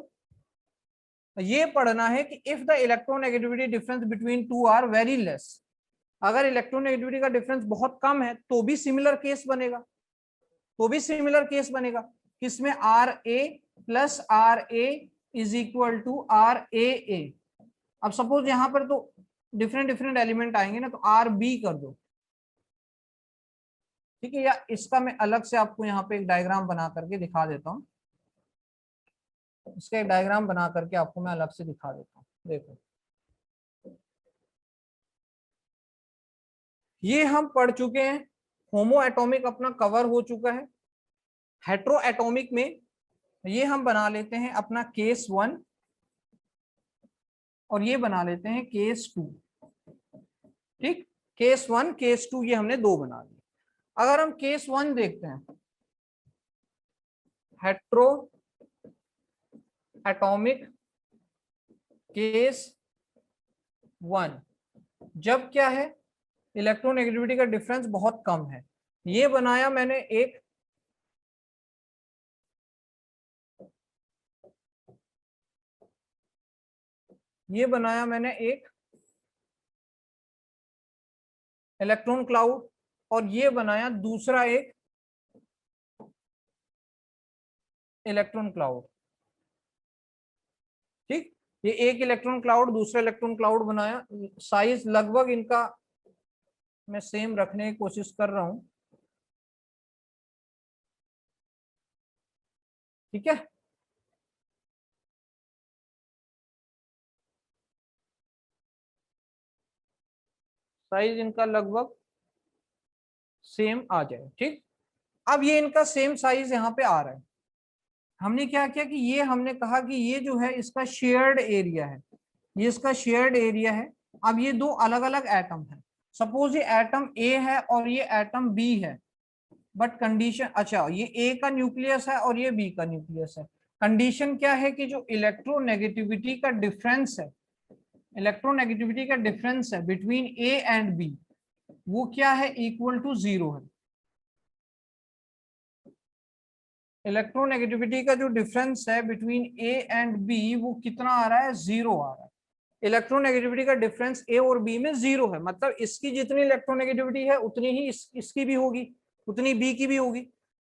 S1: ये पढ़ना है कि if the electronegativity difference between two are very less, अगर इलेक्ट्रोनेगेटिविटी का डिफरेंस बहुत कम है तो भी सिमिलर केस बनेगा, तो भी सिमिलर केस बनेगा, किसमें? R A plus R A is equal to R A A. अब सपोज यहां पर तो डिफरेंट डिफरेंट एलिमेंट आएंगे ना, तो आर बी कर दो, ठीक है, या इसका मैं अलग से आपको यहाँ पे एक डायग्राम बना करके दिखा देता हूँ, इसका एक डायग्राम बना करके आपको मैं अलग से दिखा देता हूँ। देखो, ये हम पढ़ चुके हैं, होमो एटॉमिक अपना कवर हो चुका है। हेट्रो एटॉमिक में ये हम बना लेते हैं अपना केस 1 और ये बना लेते हैं केस 2। ठीक, केस 1 केस 2 ये हमने दो बना लिए। अगर हम केस 1 देखते हैं, हेट्रो एटॉमिक केस 1, जब क्या है, इलेक्ट्रोनेगेटिविटी का डिफरेंस बहुत कम है, ये बनाया मैंने एक इलेक्ट्रॉन क्लाउड, और ये बनाया दूसरा एक इलेक्ट्रॉन क्लाउड। ठीक, ये एक इलेक्ट्रॉन क्लाउड दूसरा इलेक्ट्रॉन क्लाउड बनाया, साइज लगभग इनका मैं सेम रखने की कोशिश कर रहा हूं। ठीक है, साइज इनका लगभग सेम आ जाए। ठीक, अब ये इनका सेम साइज यहाँ पे आ रहा है, हमने क्या किया कि ये हमने कहा कि ये जो है इसका शेयर्ड एरिया है, ये इसका शेयर्ड एरिया है। अब ये दो अलग अलग एटम है, सपोज ये एटम ए है और ये एटम बी है, बट कंडीशन, अच्छा ये ए का न्यूक्लियस है और ये बी का न्यूक्लियस है, कंडीशन क्या है कि जो इलेक्ट्रोनेगेटिविटी का डिफरेंस है, इलेक्ट्रोनेगेटिविटी का डिफरेंस है बिटवीन ए एंड बी, वो क्या है, इक्वल टू जीरो है। इलेक्ट्रोनेगेटिविटी का जो डिफरेंस है बिटवीन ए एंड बी वो कितना आ रहा है, जीरो आ रहा है। इलेक्ट्रोनेगेटिविटी का डिफरेंस ए और बी में जीरो है, मतलब इसकी जितनी इलेक्ट्रोनेगेटिविटी है उतनी ही इसकी भी होगी, उतनी बी की भी होगी।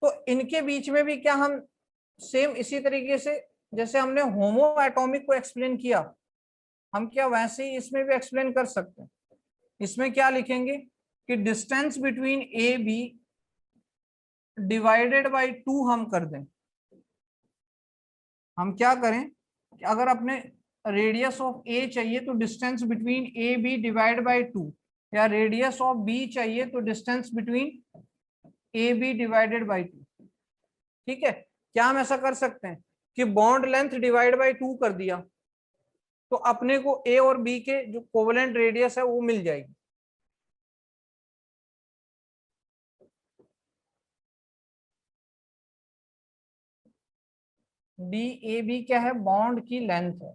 S1: तो इनके बीच में भी क्या हम सेम इसी तरीके से जैसे हमने होमो एटॉमिक को एक्सप्लेन किया, हम क्या वैसे ही इसमें भी एक्सप्लेन कर सकते हैं। इसमें क्या लिखेंगे कि distance between A B divided by 2 हम कर दें। हम क्या करें कि अगर अपने रेडियस ऑफ ए चाहिए तो distance between A B divide by 2, या रेडियस ऑफ बी चाहिए तो distance between A B divided by 2। ठीक है, क्या हम ऐसा कर सकते हैं कि बॉन्ड लेंथ डिवाइड बाई 2 कर दिया तो अपने को ए और बी के जो कोवेलेंट रेडियस है वो मिल जाएगी। डी ए बी क्या है, बॉन्ड की लेंथ है,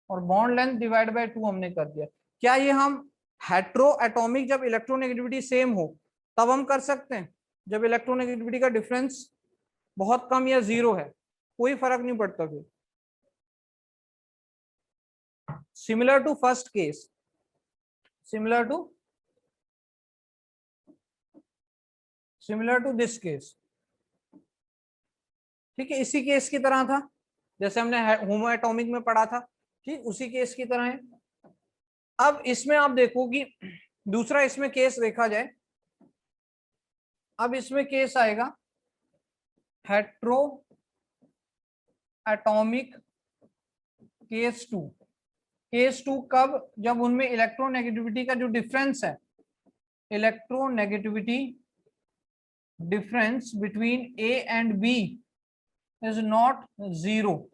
S1: और बॉन्ड लेंथ डिवाइड बाय 2 हमने कर दिया। क्या ये हम हेट्रो एटॉमिक जब इलेक्ट्रोनेगेटिविटी सेम हो तब हम कर सकते हैं, जब इलेक्ट्रोनेगेटिविटी का डिफरेंस बहुत कम या जीरो है कोई फर्क नहीं पड़ता फिर। Similar to first case, similar to this case. ठीक है, इसी केस की तरह था जैसे हमने होमो एटॉमिक में पढ़ा था, ठीक उसी केस की तरह है। अब इसमें आप देखो कि दूसरा इसमें केस देखा जाए, अब इसमें केस आएगा हेट्रो एटॉमिक केस 2। केस 2 कब, जब उनमें इलेक्ट्रोनेगेटिविटी का जो डिफरेंस है, electronegativity difference between A and B is not zero.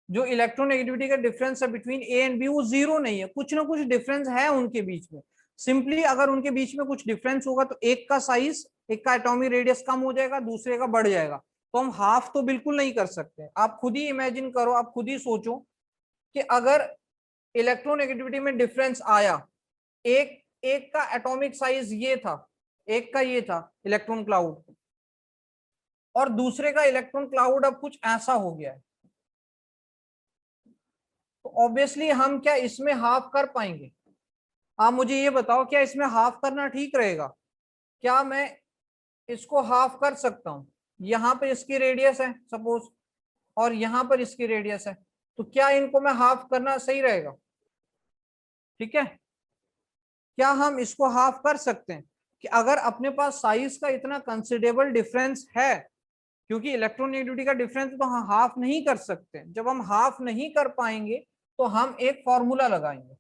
S1: जो इलेक्ट्रोनेगेटिविटी का डिफरेंस है बिटवीन ए एंड बी वो जीरो नहीं है, कुछ ना कुछ डिफरेंस है उनके बीच में। सिंपली अगर उनके बीच में कुछ डिफरेंस होगा तो एक का साइज, एक का एटॉमिक रेडियस कम हो जाएगा, दूसरे का बढ़ जाएगा। तो हम हाफ तो बिल्कुल नहीं कर सकते। आप खुद ही इमेजिन करो, आप खुद ही सोचो कि अगर इलेक्ट्रोनेगेटिविटी में डिफरेंस आया, एक एक का एटॉमिक साइज ये था, एक का ये था इलेक्ट्रॉन क्लाउड, और दूसरे का इलेक्ट्रॉन क्लाउड अब कुछ ऐसा हो गया है, तो ऑब्वियसली हम क्या इसमें हाफ कर पाएंगे? आप मुझे ये बताओ, क्या इसमें हाफ करना ठीक रहेगा? क्या मैं इसको हाफ कर सकता हूं? यहां पर इसकी रेडियस है सपोज, और यहां पर इसकी रेडियस है, तो क्या इनको मैं हाफ करना सही रहेगा? ठीक है, क्या हम इसको हाफ कर सकते हैं? कि अगर अपने पास साइज का इतना कंसिडरेबल डिफरेंस है, क्योंकि इलेक्ट्रोनेगेटिविटी का डिफरेंस तो हम हाफ नहीं कर सकते, जब हम हाफ नहीं कर पाएंगे तो हम एक फॉर्मूला लगाएंगे।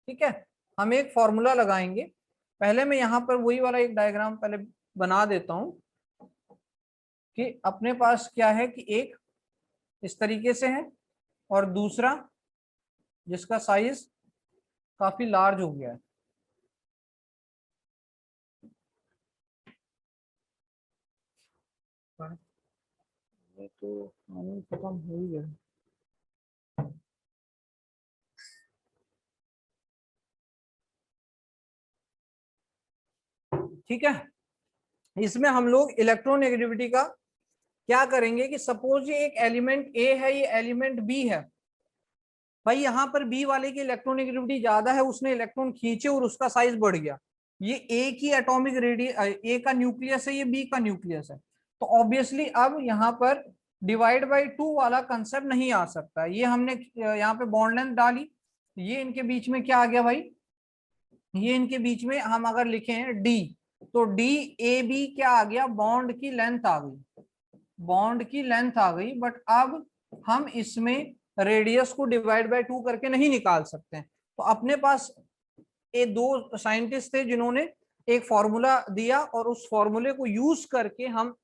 S1: ठीक है, हम एक फॉर्मूला लगाएंगे। पहले मैं यहाँ पर वही वाला एक डायग्राम पहले बना देता हूं कि अपने पास क्या है कि एक इस तरीके से है, और दूसरा जिसका साइज काफी लार्ज हो गया है। ये तो खत्म हो ही गया। ठीक है, इसमें हम लोग इलेक्ट्रोनेगेटिविटी का क्या करेंगे कि सपोज ये एक एलिमेंट ए है, ये एलिमेंट बी है। भाई यहाँ पर बी वाले की इलेक्ट्रोनेगेटिविटी ज्यादा है, उसने इलेक्ट्रॉन खींचे और उसका साइज बढ़ गया। ये ए की एटॉमिक रेडियस, ए का न्यूक्लियस है, ये बी का न्यूक्लियस है। तो ऑब्वियसली अब यहाँ पर डिवाइड बाई टू वाला कंसेप्ट नहीं आ सकता। ये हमने यहाँ पे बॉन्ड लेंथ डाली, ये इनके बीच में क्या आ गया भाई, ये इनके बीच में हम अगर लिखें डी, तो डी ए बी क्या आ गया, बॉन्ड की लेंथ आ गई, बॉन्ड की लेंथ आ गई। बट अब हम इसमें रेडियस को डिवाइड बाय टू करके नहीं निकाल सकते हैं। तो अपने पास ये दो साइंटिस्ट थे जिन्होंने एक फॉर्मूला दिया, और उस फॉर्मूले को यूज करके हम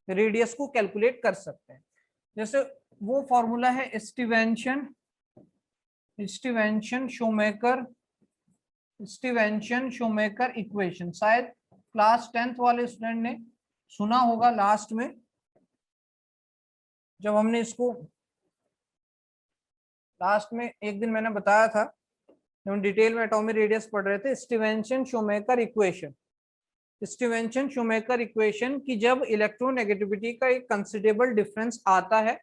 S1: रेडियस को कैलकुलेट कर सकते हैं। जैसे वो फॉर्मूला है Stevenson Stevenson Shoemaker Stevenson Shoemaker equation. शायद क्लास 10th वाले स्टूडेंट ने सुना होगा। लास्ट में जब हमने इसको लास्ट में एक दिन मैंने बताया था, जब हम डिटेल में एटॉमिक रेडियस पढ़ रहे थे, Stevenson Shoemaker equation. Stevenson Shoemaker equation की जब इलेक्ट्रोनेगेटिविटी का एक कंसिडरेबल डिफरेंस आता है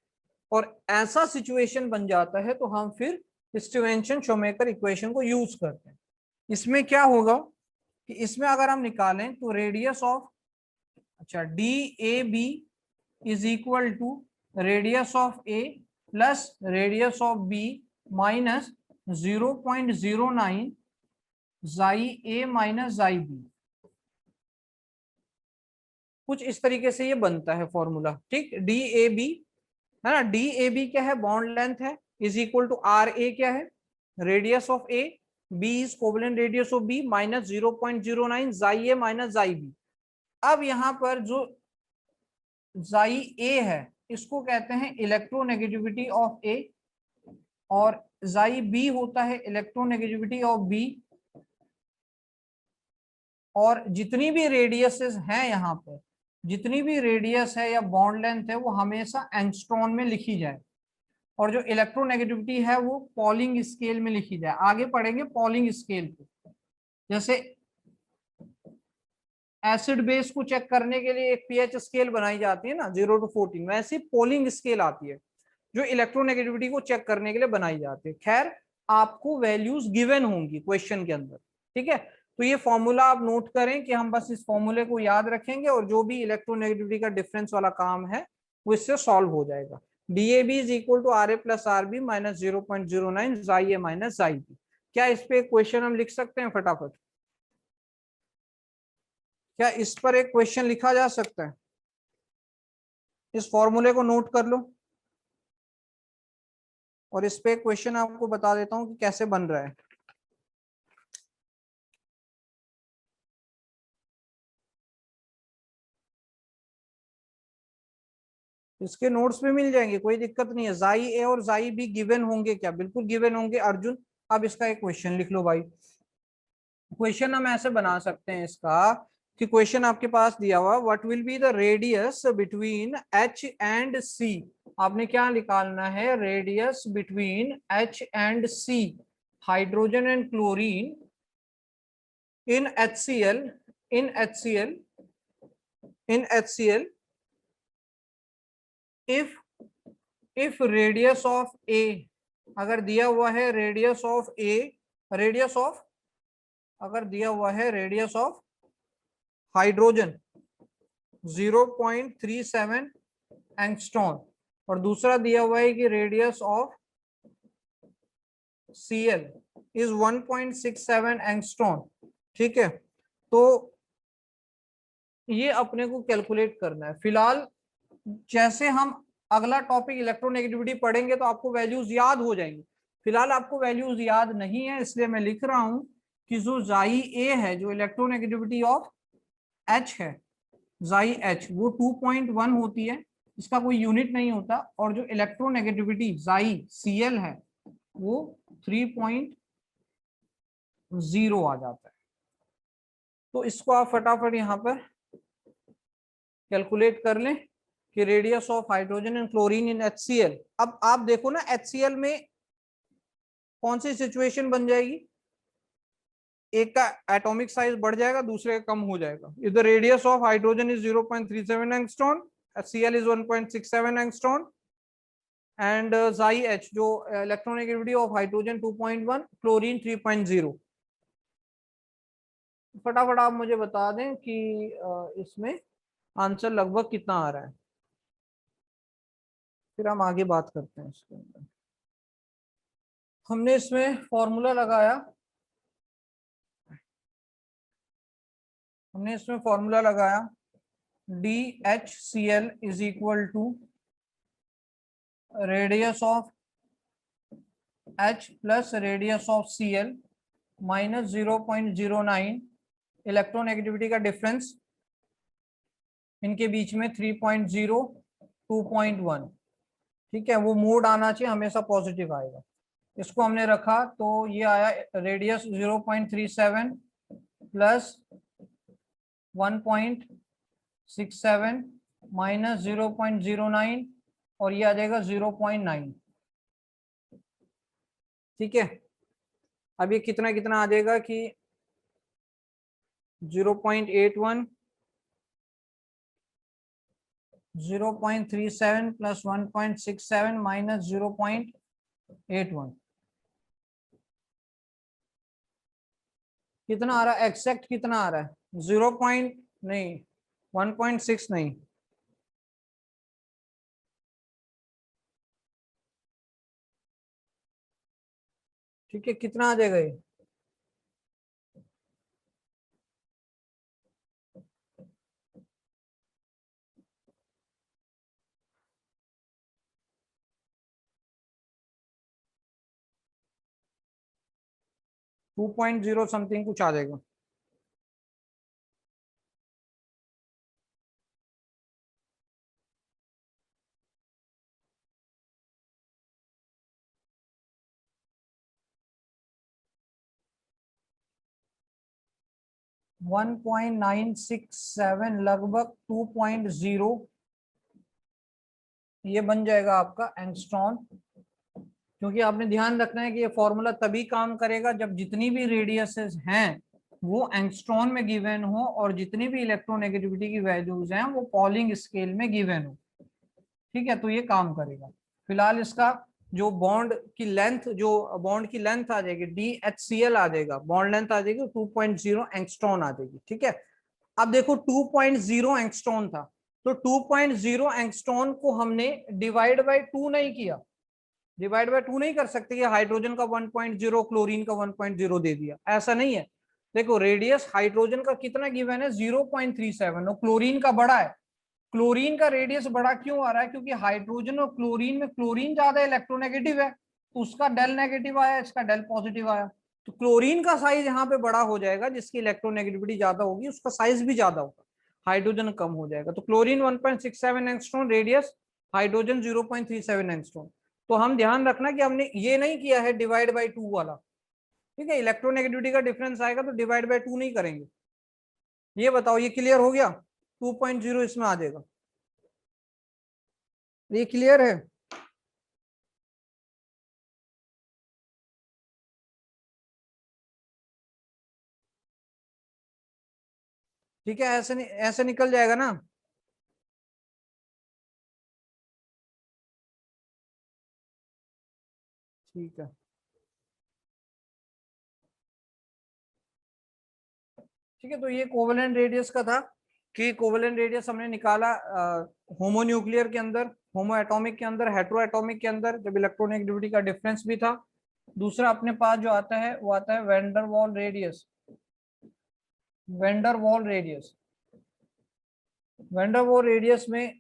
S1: और ऐसा सिचुएशन बन जाता है, तो हम फिर स्टीवेंशन शोमेकर इक्वेशन को यूज करते हैं। इसमें क्या होगा कि इसमें अगर हम निकालें तो रेडियस ऑफ, अच्छा, D A B is equal to radius of A plus radius of B minus 0.09 जाई ए माइनस जाई बी। कुछ इस तरीके से ये बनता है फॉर्मूला। ठीक, डी ए बी है ना, डी ए बी क्या है, बॉन्ड लेंथ है, is equal to R A क्या है, radius of A, B is covalent radius of B minus 0.09 जाई ए माइनस जाई बी। अब यहाँ पर जो जाई ए है इसको कहते हैं इलेक्ट्रोनेगेटिविटी ऑफ ए, और जाई बी होता है इलेक्ट्रोनेगेटिविटी ऑफ बी। और जितनी भी रेडियसेस हैं यहाँ पर, जितनी भी रेडियस है या बॉन्ड लेंथ है, वो हमेशा एंगस्ट्रॉन में लिखी जाए, और जो इलेक्ट्रोनेगेटिविटी है वो पॉलिंग स्केल में लिखी जाए। आगे पढ़ेंगे पॉलिंग स्केल पे। जैसे एसिड बेस को चेक करने के लिए एक पीएच स्केल बनाई जाती है ना, 0 to 14, वैसी पोलिंग स्केल आती है जो इलेक्ट्रोनेगेटिविटी को चेक करने के लिए बनाई जाती है। खैर, आपको वैल्यूज गिवन होंगी क्वेश्चन के अंदर। ठीक है, तो ये फॉर्मूला आप नोट करें कि हम बस इस फॉर्मूले को याद रखेंगे, और जो भी इलेक्ट्रोनेगेटिविटी का डिफरेंस वाला काम है वो इससे सॉल्व हो जाएगा। D A B is equal to R A plus R B minus 0.09 जाई ए माइनस जाई बी। क्या इस पे क्वेश्चन हम लिख सकते हैं फटाफट? क्या इस पर एक क्वेश्चन लिखा जा सकता है? इस फॉर्मूले को नोट कर लो, और इस पे क्वेश्चन आपको बता देता हूं कि कैसे बन रहा है। इसके नोट्स पे मिल जाएंगे, कोई दिक्कत नहीं है। जाई ए और जाई बी गिवन होंगे क्या? बिल्कुल गिवन होंगे अर्जुन। अब इसका एक क्वेश्चन लिख लो भाई। क्वेश्चन हम ऐसे बना सकते हैं इसका कि क्वेश्चन आपके पास दिया हुआ, what will be the radius between H and C. आपने क्या निकालना है? Radius between H and C, hydrogen and chlorine in HCl, in HCl, in HCl, if radius of A, अगर दिया हुआ है radius of A, radius of, अगर दिया हुआ है रेडियस ऑफ हाइड्रोजन 0.37 एंगस्ट्रॉन और दूसरा दिया हुआ है कि radius of Cl is 1.67 angstrom, ठीक है। तो ये अपने को कैलकुलेट करना है। फिलहाल जैसे हम अगला टॉपिक इलेक्ट्रोनेगेटिविटी पढ़ेंगे तो आपको वैल्यूज याद हो जाएंगी। फिलहाल आपको वैल्यूज याद नहीं है, इसलिए मैं लिख रहा हूं कि जो जाई ए है, जो इलेक्ट्रोनेगेटिविटी ऑफ एच है, जाई एच, वो 2.1 होती है, इसका कोई यूनिट नहीं होता। और जो इलेक्ट्रोनेगेटिविटी जाई सीएल है वो 3.0 आ जाता है। तो इसको आप फटाफट यहाँ पर कैलकुलेट कर लें कि radius of hydrogen and chlorine in HCl। अब आप देखो ना HCl में कौन सी सिचुएशन बन जाएगी, एक का एटॉमिक साइज बढ़ जाएगा, दूसरे का कम हो जाएगा। If the radius of hydrogen is 0.37 angstrom, HCl is 1.67 angstrom and जाई एच जो इलेक्ट्रोनेगेटिविटी ऑफ हाइड्रोजन 2.1, क्लोरीन 3.0। फटाफट आप मुझे बता दें कि इसमें आंसर लगभग कितना आ रहा है, फिर हम आगे बात करते हैं इसके अंदर। हमने इसमें फॉर्मूला लगाया, हमने इसमें फॉर्मूला लगाया DHCl is equal to radius of H plus radius of Cl minus 0.09, electronegativity का डिफरेंस इनके बीच में 3.0, 2.1, ठीक है। वो मोड आना चाहिए, हमेशा पॉजिटिव आएगा। इसको हमने रखा तो ये आया रेडियस 0.37 प्लस 1.67 माइनस 0.09 और ये आ जाएगा 0.9, ठीक है। अब ये कितना कितना आ जाएगा कि 0.81, 0.37 प्लस 1.67 माइनस 0.81, कितना आ रहा है? एक्सैक्ट कितना आ रहा है? 0 पॉइंट नहीं, 1.6 नहीं, ठीक है। कितना आ जाएगा ये? टू पॉइंट जीरो समथिंग कुछ आ जाएगा। वन 1.967 लगभग 2.0 ये बन जाएगा आपका एंगस्ट्रॉन। क्योंकि आपने ध्यान रखना है कि ये फॉर्मूला तभी काम करेगा जब जितनी भी रेडियसेस हैं वो एंगस्ट्रॉन में गिवन हो और जितनी भी इलेक्ट्रोनेगेटिविटी की वैल्यूज हैं वो पॉलिंग स्केल में गिवन हो, ठीक है। तो ये काम करेगा। फिलहाल इसका जो बॉन्ड की लेंथ, जो बॉन्ड की लेंथ आ जाएगी DHCl आ जाएगा, बॉन्ड लेंथ आ जाएगी 2.0 एंगस्ट्रॉन आ जाएगी, ठीक है। अब देखो 2.0 एंगस्ट्रॉन था, तो 2.0 एंगस्ट्रॉन को हमने डिवाइड बाय 2 नहीं किया, डिवाइड बाय 2 नहीं कर सकते कि हाइड्रोजन का 1.0 क्लोरीन का 1.0 दे दिया, ऐसा नहीं है। देखो रेडियस हाइड्रोजन का कितना गिवन है? 0.37 और क्लोरीन का बड़ा है। क्लोरीन का रेडियस बड़ा क्यों आ रहा है? क्योंकि हाइड्रोजन और क्लोरीन में क्लोरीन ज्यादा इलेक्ट्रोनेगेटिव है, तो उसका डेल नेगेटिव आया, इसका डेल पॉजिटिव आया। तो क्लोरीन का साइज यहाँ पे बड़ा हो जाएगा, जिसकी इलेक्ट्रोनेगेटिविटी ज्यादा होगी उसका साइज भी ज्यादा होगा, हाइड्रोजन कम हो जाएगा। तो chlorine 1.67 angstrom radius, hydrogen 0.37 angstrom. तो हम ध्यान रखना कि हमने ये नहीं किया है डिवाइड बाय 2 वाला, ठीक है। इलेक्ट्रोनेगेटिविटी का डिफरेंस आएगा तो डिवाइड बाय 2 नहीं करेंगे। ये बताओ ये क्लियर हो गया? 2.0 इसमें आ जाएगा, ये क्लियर है? ठीक है, ऐसे नहीं, ऐसे निकल जाएगा ना। ठीक है, ठीक है। तो ये कोवेलेंट रेडियस का था कि कोवेलेंट रेडियस हमने निकाला होमो न्यूक्लियर के अंदर, होमो एटॉमिक के अंदर, हेट्रो एटॉमिक के अंदर, जब इलेक्ट्रोनेगेटिविटी का डिफरेंस भी था। दूसरा अपने पास जो आता है वो आता है vendor wall radius. Vendor wall radius, vendor wall radius में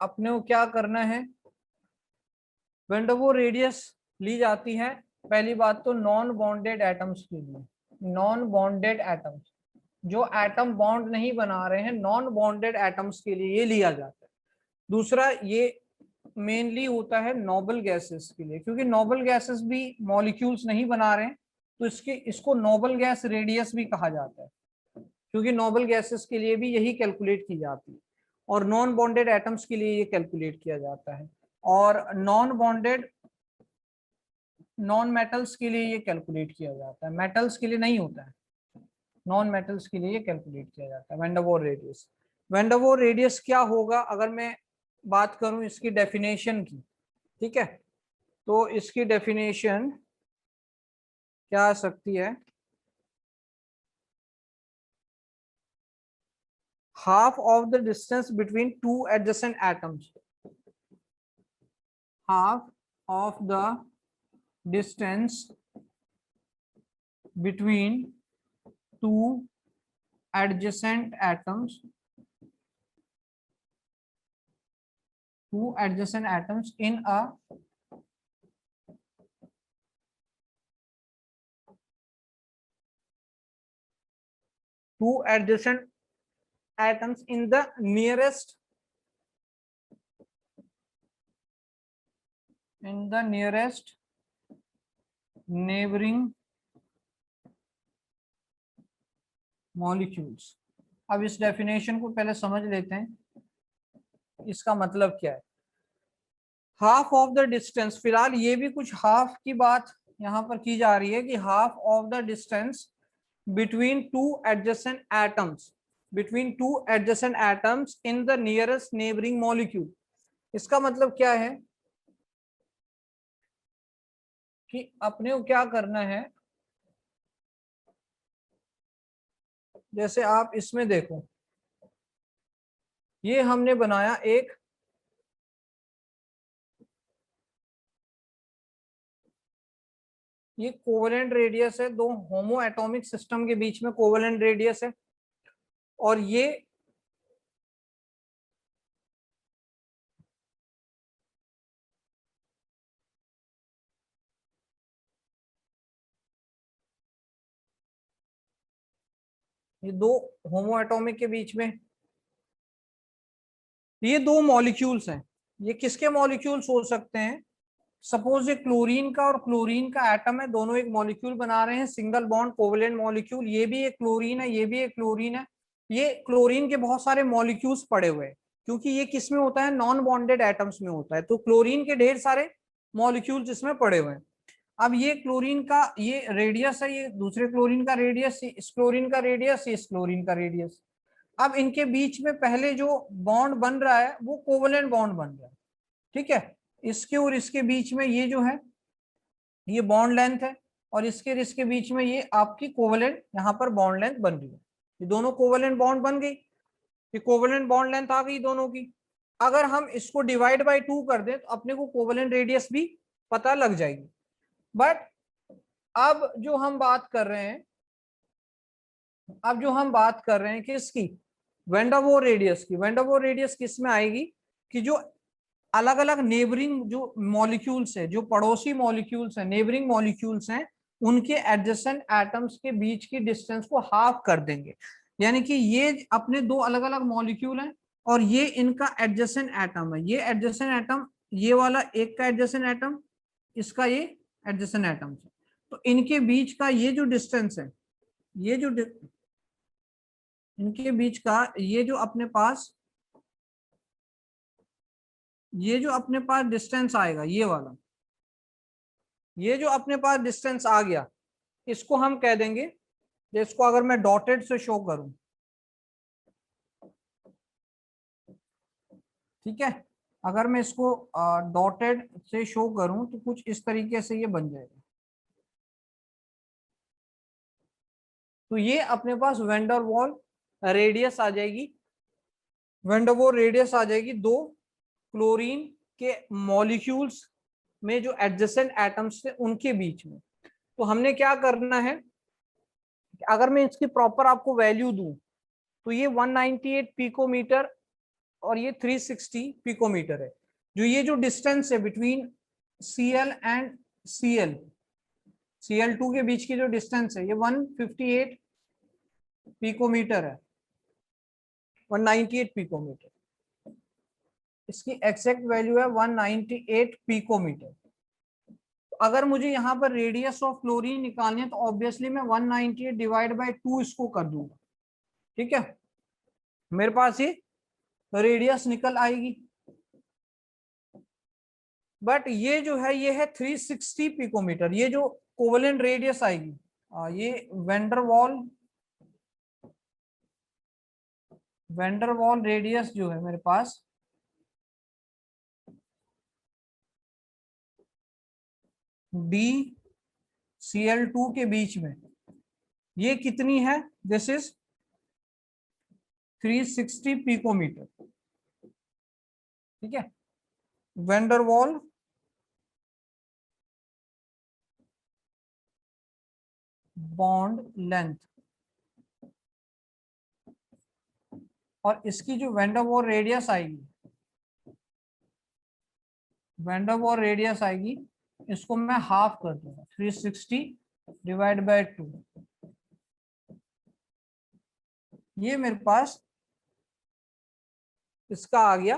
S1: अपने को क्या करना है? वेंडर वॉल रेडियस ली जाती है पहली बात तो नॉन बॉन्डेड एटम्स के लिए, नॉन बॉन्डेड एटम्स, जो एटम बॉन्ड नहीं बना रहे हैं, नॉन बॉन्डेड एटम्स के लिए ये लिया जाता है। दूसरा ये मेनली होता है नोबल गैसेस के लिए, क्योंकि नोबल गैसेस भी मॉलिक्यूल्स नहीं बना रहे हैं, तो इसको नोबल गैस रेडियस भी कहा जाता है, क्योंकि नोबल गैसेस के लिए भी यही कैलकुलेट की जाती है, और नॉन बॉन्डेड एटम्स के लिए ये कैलकुलेट किया जाता है, और नॉन बॉन्डेड नॉन मेटल्स के लिए ये कैलकुलेट किया जाता है, मेटल्स के लिए नहीं होता है, नॉन मेटल्स के लिए ये कैलकुलेट किया जाता है van der Waals radius. Van der Waals radius क्या होगा अगर मैं बात करूं इसकी डेफिनेशन की, ठीक है। तो इसकी डेफिनेशन क्या आ सकती है? Half of the distance between two adjacent atoms, half of the distance between two adjacent atoms, in a two adjacent atoms in the nearest neighboring molecules। अब इस डेफिनेशन को पहले समझ लेते हैं, इसका मतलब क्या है। हाफ ऑफ द डिस्टेंस, फिलहाल ये भी कुछ हाफ की बात यहां पर की जा रही है कि half of the distance between two adjacent atoms in the nearest neighboring molecule। इसका मतलब क्या है कि अपने को क्या करना है, जैसे आप इसमें देखो, ये हमने बनाया एक ये कोवेलेंट रेडियस है, दो होमो एटॉमिक सिस्टम के बीच में कोवेलेंट रेडियस है, और ये दो होमो एटॉमिक के बीच में ये दो मॉलिक्यूल्स हैं। ये किसके मॉलिक्यूल्स हो सकते हैं? सपोज ये क्लोरीन का और क्लोरीन का एटम है, दोनों एक मॉलिक्यूल बना रहे हैं, सिंगल बॉन्ड कोवेलेंट मॉलिक्यूल। ये भी एक क्लोरीन है, ये भी एक क्लोरीन है। ये क्लोरीन के बहुत सारे मॉलिक्यूल्स पड़े हुए हैं, क्योंकि ये किस में होता है? नॉन बॉन्डेड एटम्स में होता है, तो क्लोरीन के ढेर सारे मॉलिक्यूल्स इसमें पड़े हुए हैं। अब ये क्लोरीन का ये रेडियस है, ये दूसरे क्लोरीन का रेडियस, इस क्लोरीन का रेडियस, इस क्लोरीन का रेडियस। अब इनके बीच में पहले जो बॉन्ड बन रहा है वो कोवेलेंट बॉन्ड बन रहा है, ठीक है। इसके और इसके बीच में ये जो है ये बॉन्ड लेंथ है, और इसके और इसके बीच में ये आपकी कोवेलेंट यहाँ पर बॉन्ड लेंथ बन रही है। ये दोनों कोवेलेंट बॉन्ड बन गई, ये कोवेलेंट बॉन्ड लेंथ आ गई दोनों की। अगर हम इसको डिवाइड बाय 2 कर दें तो अपने को कोवेलेंट रेडियस भी पता लग जाएगी। बट अब जो हम बात कर रहे हैं, किसकी? वैन डर वाल्स रेडियस की। वैन डर वाल्स रेडियस किस में आएगी कि जो अलग अलग नेबरिंग जो मॉलिक्यूल्स है, जो पड़ोसी मॉलिक्यूल्स हैं, नेबरिंग मॉलिक्यूल्स हैं, उनके एडजेसेंट एटम्स के बीच की डिस्टेंस को हाफ कर देंगे। यानी कि ये अपने दो अलग अलग मॉलिक्यूल हैं, और ये इनका एडजेसेंट एटम है, ये एडजेसेंट एटम, ये वाला एक का एडजेसेंट एटम, इसका ये एडजेसेंट एटम है। तो इनके बीच का ये जो डिस्टेंस है, ये जो इनके बीच का ये जो अपने पास, ये जो अपने पास डिस्टेंस आएगा, ये वाला, ये जो अपने पास डिस्टेंस आ गया, इसको हम कह देंगे, इसको अगर मैं डॉटेड से शो करूं, ठीक है, अगर मैं इसको डॉटेड से शो करूं तो कुछ इस तरीके से ये बन जाएगा। तो ये अपने पास वेंडर वॉल रेडियस आ जाएगी, वेंडर वॉल रेडियस आ जाएगी दो क्लोरीन के मॉलिक्यूल्स में जो एडजेसेंट एटम्स थे उनके बीच में। तो हमने क्या करना है, अगर मैं इसकी प्रॉपर आपको वैल्यू दूं तो ये 198 पिकोमीटर और ये 360 पिकोमीटर है। जो ये जो डिस्टेंस है बिटवीन Cl एंड Cl2 के बीच की जो डिस्टेंस है, ये 158 पिकोमीटर है, 198 पिकोमीटर, इसकी एग्जैक्ट वैल्यू है 198 पिकोमीटर। तो अगर मुझे यहाँ पर रेडियस ऑफ क्लोरीन निकालनी है तो ऑब्वियसली मैं 198 डिवाइड बाय 2 इसको कर दूंगा, ठीक है, मेरे पास ये रेडियस निकल आएगी। बट ये जो है ये है 360 पिकोमीटर, ये जो कोवेलेंट रेडियस आएगी, ये वेंडरवॉल रेडियस जो है मेरे पास, डी Cl2 के बीच में ये कितनी है, दिस इज 360 पिकोमीटर, ठीक है, वेंडरवॉल बॉन्ड लेंथ, और इसकी जो वेंडरवॉल रेडियस आएगी, वेंडरवॉल रेडियस आएगी, इसको मैं हाफ कर दूंगा, 360 डिवाइड बाय 2, ये मेरे पास इसका आ गया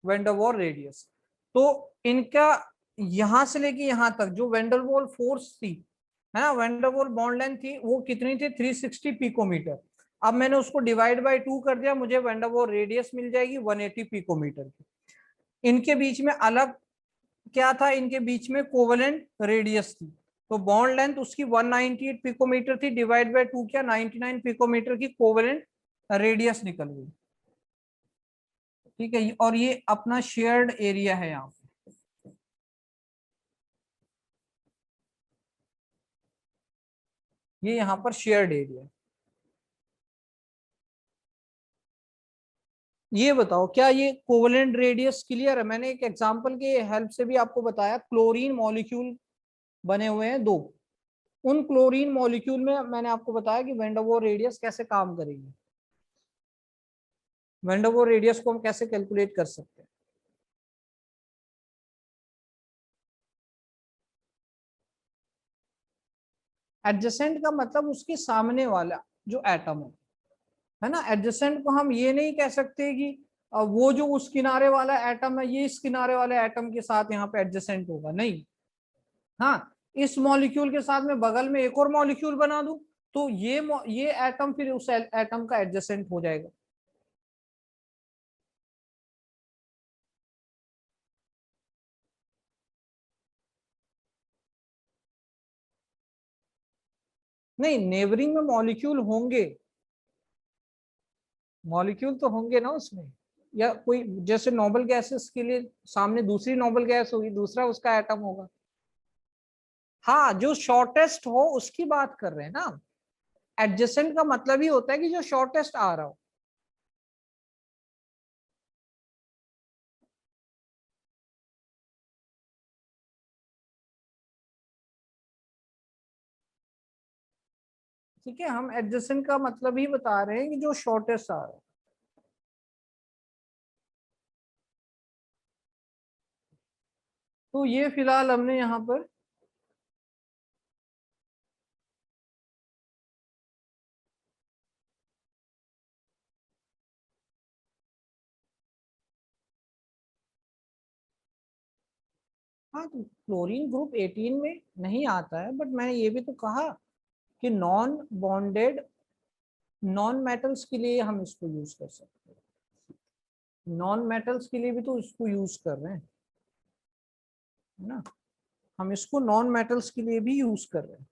S1: वेंडरवॉल रेडियस। तो इनका यहां से लेके यहां तक जो वेंडरवॉल फोर्स थी, है ना, वेंडरवॉल बॉन्ड लेंथ थी, वो कितनी थी, 360 पिकोमीटर। अब मैंने उसको डिवाइड बाय 2 कर दिया, मुझे वेंडरवॉल रेडियस मिल जाएगी 180 पिकोमीटर की। इनके बीच में अलग क्या था, इनके बीच में कोवेलेंट रेडियस थी, तो बॉन्ड लेंथ उसकी 198 पिकोमीटर थी, डिवाइड बाय 2 क्या, 99 पिकोमीटर की कोवेलेंट रेडियस निकल गई, ठीक है। और ये अपना शेयर्ड एरिया है, यहाँ ये यहाँ पर शेयर्ड एरिया। ये बताओ क्या ये कोवेलेंट रेडियस क्लियर है? मैंने एक एग्जांपल के हेल्प से भी आपको बताया, क्लोरीन मॉलिक्यूल बने हुए हैं दो, उन क्लोरीन मॉलिक्यूल में मैंने आपको बताया कि वेंडरवॉल रेडियस कैसे काम करेगी, वेंडरवॉल रेडियस को हम कैसे कैलकुलेट कर सकते हैं। एडजेसेंट का मतलब उसके सामने वाला जो एटम है ना, एडजेसेंट को हम ये नहीं कह सकते कि वो जो उस किनारे वाला एटम है ये इस किनारे वाले एटम के साथ यहाँ पे एडजेसेंट होगा, नहीं। हाँ, इस मॉलिक्यूल के साथ में बगल में एक और मॉलिक्यूल बना दूं तो ये एटम फिर उस एटम का एडजेसेंट हो जाएगा। नहीं, नेबरिंग में मॉलिक्यूल होंगे, मॉलिक्यूल तो होंगे ना उसमें, या कोई जैसे नोबल गैसेस के लिए सामने दूसरी नोबल गैस होगी, दूसरा उसका एटम होगा। हाँ, जो शॉर्टेस्ट हो उसकी बात कर रहे हैं ना, एडजेसेंट का मतलब ही होता है कि जो शॉर्टेस्ट आ रहा हो। ठीक है, हम एडजेसेंट का मतलब ही बता रहे हैं कि जो शॉर्टेस्ट आ रहा है। तो ये फिलहाल हमने यहाँ पर
S2: हाँ, तो क्लोरीन ग्रुप 18 में नहीं आता है, बट मैंने ये भी तो कहा कि नॉन बॉन्डेड नॉन मेटल्स के लिए हम इसको यूज कर सकते हैं, नॉन मेटल्स के लिए भी तो इसको यूज कर रहे हैं, है ना, हम इसको नॉन मेटल्स के लिए भी यूज कर रहे हैं,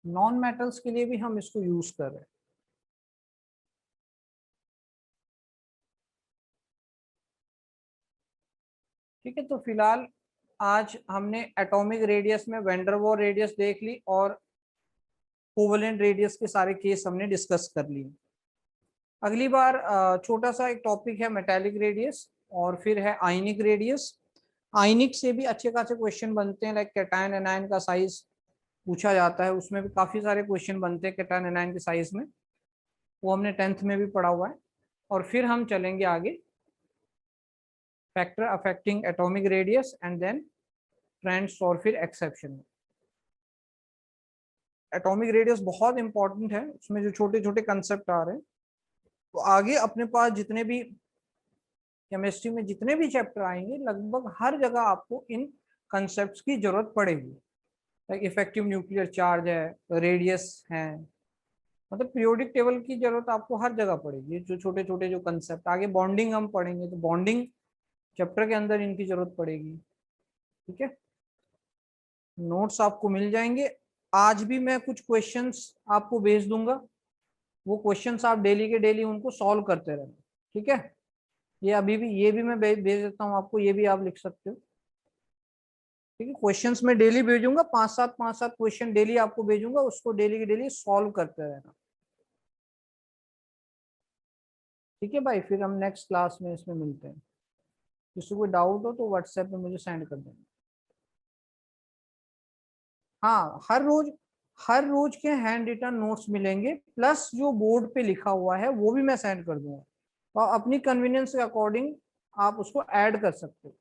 S2: नॉन मेटल्स के लिए भी हम इसको यूज कर रहे हैं। ठीक है, तो फिलहाल आज हमने एटॉमिक रेडियस में वैन डेर वाल्स रेडियस देख ली और कोवेलेंट रेडियस के सारे केस हमने डिस्कस कर लिए। अगली बार छोटा सा एक टॉपिक है मेटालिक रेडियस और फिर है आयनिक रेडियस। आयनिक से भी अच्छे खासे क्वेश्चन बनते हैं, लाइक कैटायन एनायन का साइज पूछा जाता है, उसमें भी काफी सारे क्वेश्चन बनते हैं कैटायन एनायन के साइज में, वो हमने 10th में भी पढ़ा हुआ है। और फिर हम चलेंगे आगे factor affecting atomic radius and then trends और फिर एक्सेप्शन। एटॉमिक रेडियस बहुत इंपॉर्टेंट है, उसमें जो छोटे छोटे कंसेप्ट आ रहे हैं, तो आगे अपने पास जितने भी केमिस्ट्री में जितने भी चैप्टर आएंगे लगभग हर जगह आपको इन कंसेप्ट्स की जरूरत पड़ेगी। लाइक इफेक्टिव न्यूक्लियर चार्ज है, रेडियस है, मतलब पीरियोडिक टेबल की जरूरत आपको हर जगह पड़ेगी। जो छोटे छोटे जो कंसेप्ट, आगे बॉन्डिंग हम पढ़ेंगे तो बॉन्डिंग चैप्टर के अंदर इनकी जरूरत पड़ेगी। ठीक है, नोट्स आपको मिल जाएंगे। आज भी मैं कुछ क्वेश्चंस आपको भेज दूंगा, वो क्वेश्चंस आप डेली के डेली उनको सॉल्व करते रहना। ठीक है, ये अभी भी ये भी मैं भेज देता हूँ आपको, ये भी आप लिख सकते हो। ठीक है, क्वेश्चंस मैं डेली भेजूंगा, 5-7 क्वेश्चन डेली आपको भेजूंगा, उसको डेली के डेली सॉल्व करते रहना। ठीक है भाई, फिर हम नेक्स्ट क्लास में इसमें मिलते हैं। किसी को डाउट हो तो व्हाट्सएप पे मुझे सेंड कर देना। हाँ, हर रोज के हैंड रिटन नोट्स मिलेंगे, प्लस जो बोर्ड पे लिखा हुआ है वो भी मैं सेंड कर दूंगा, और अपनी कन्वीनियंस के अकॉर्डिंग आप उसको ऐड कर सकते हो।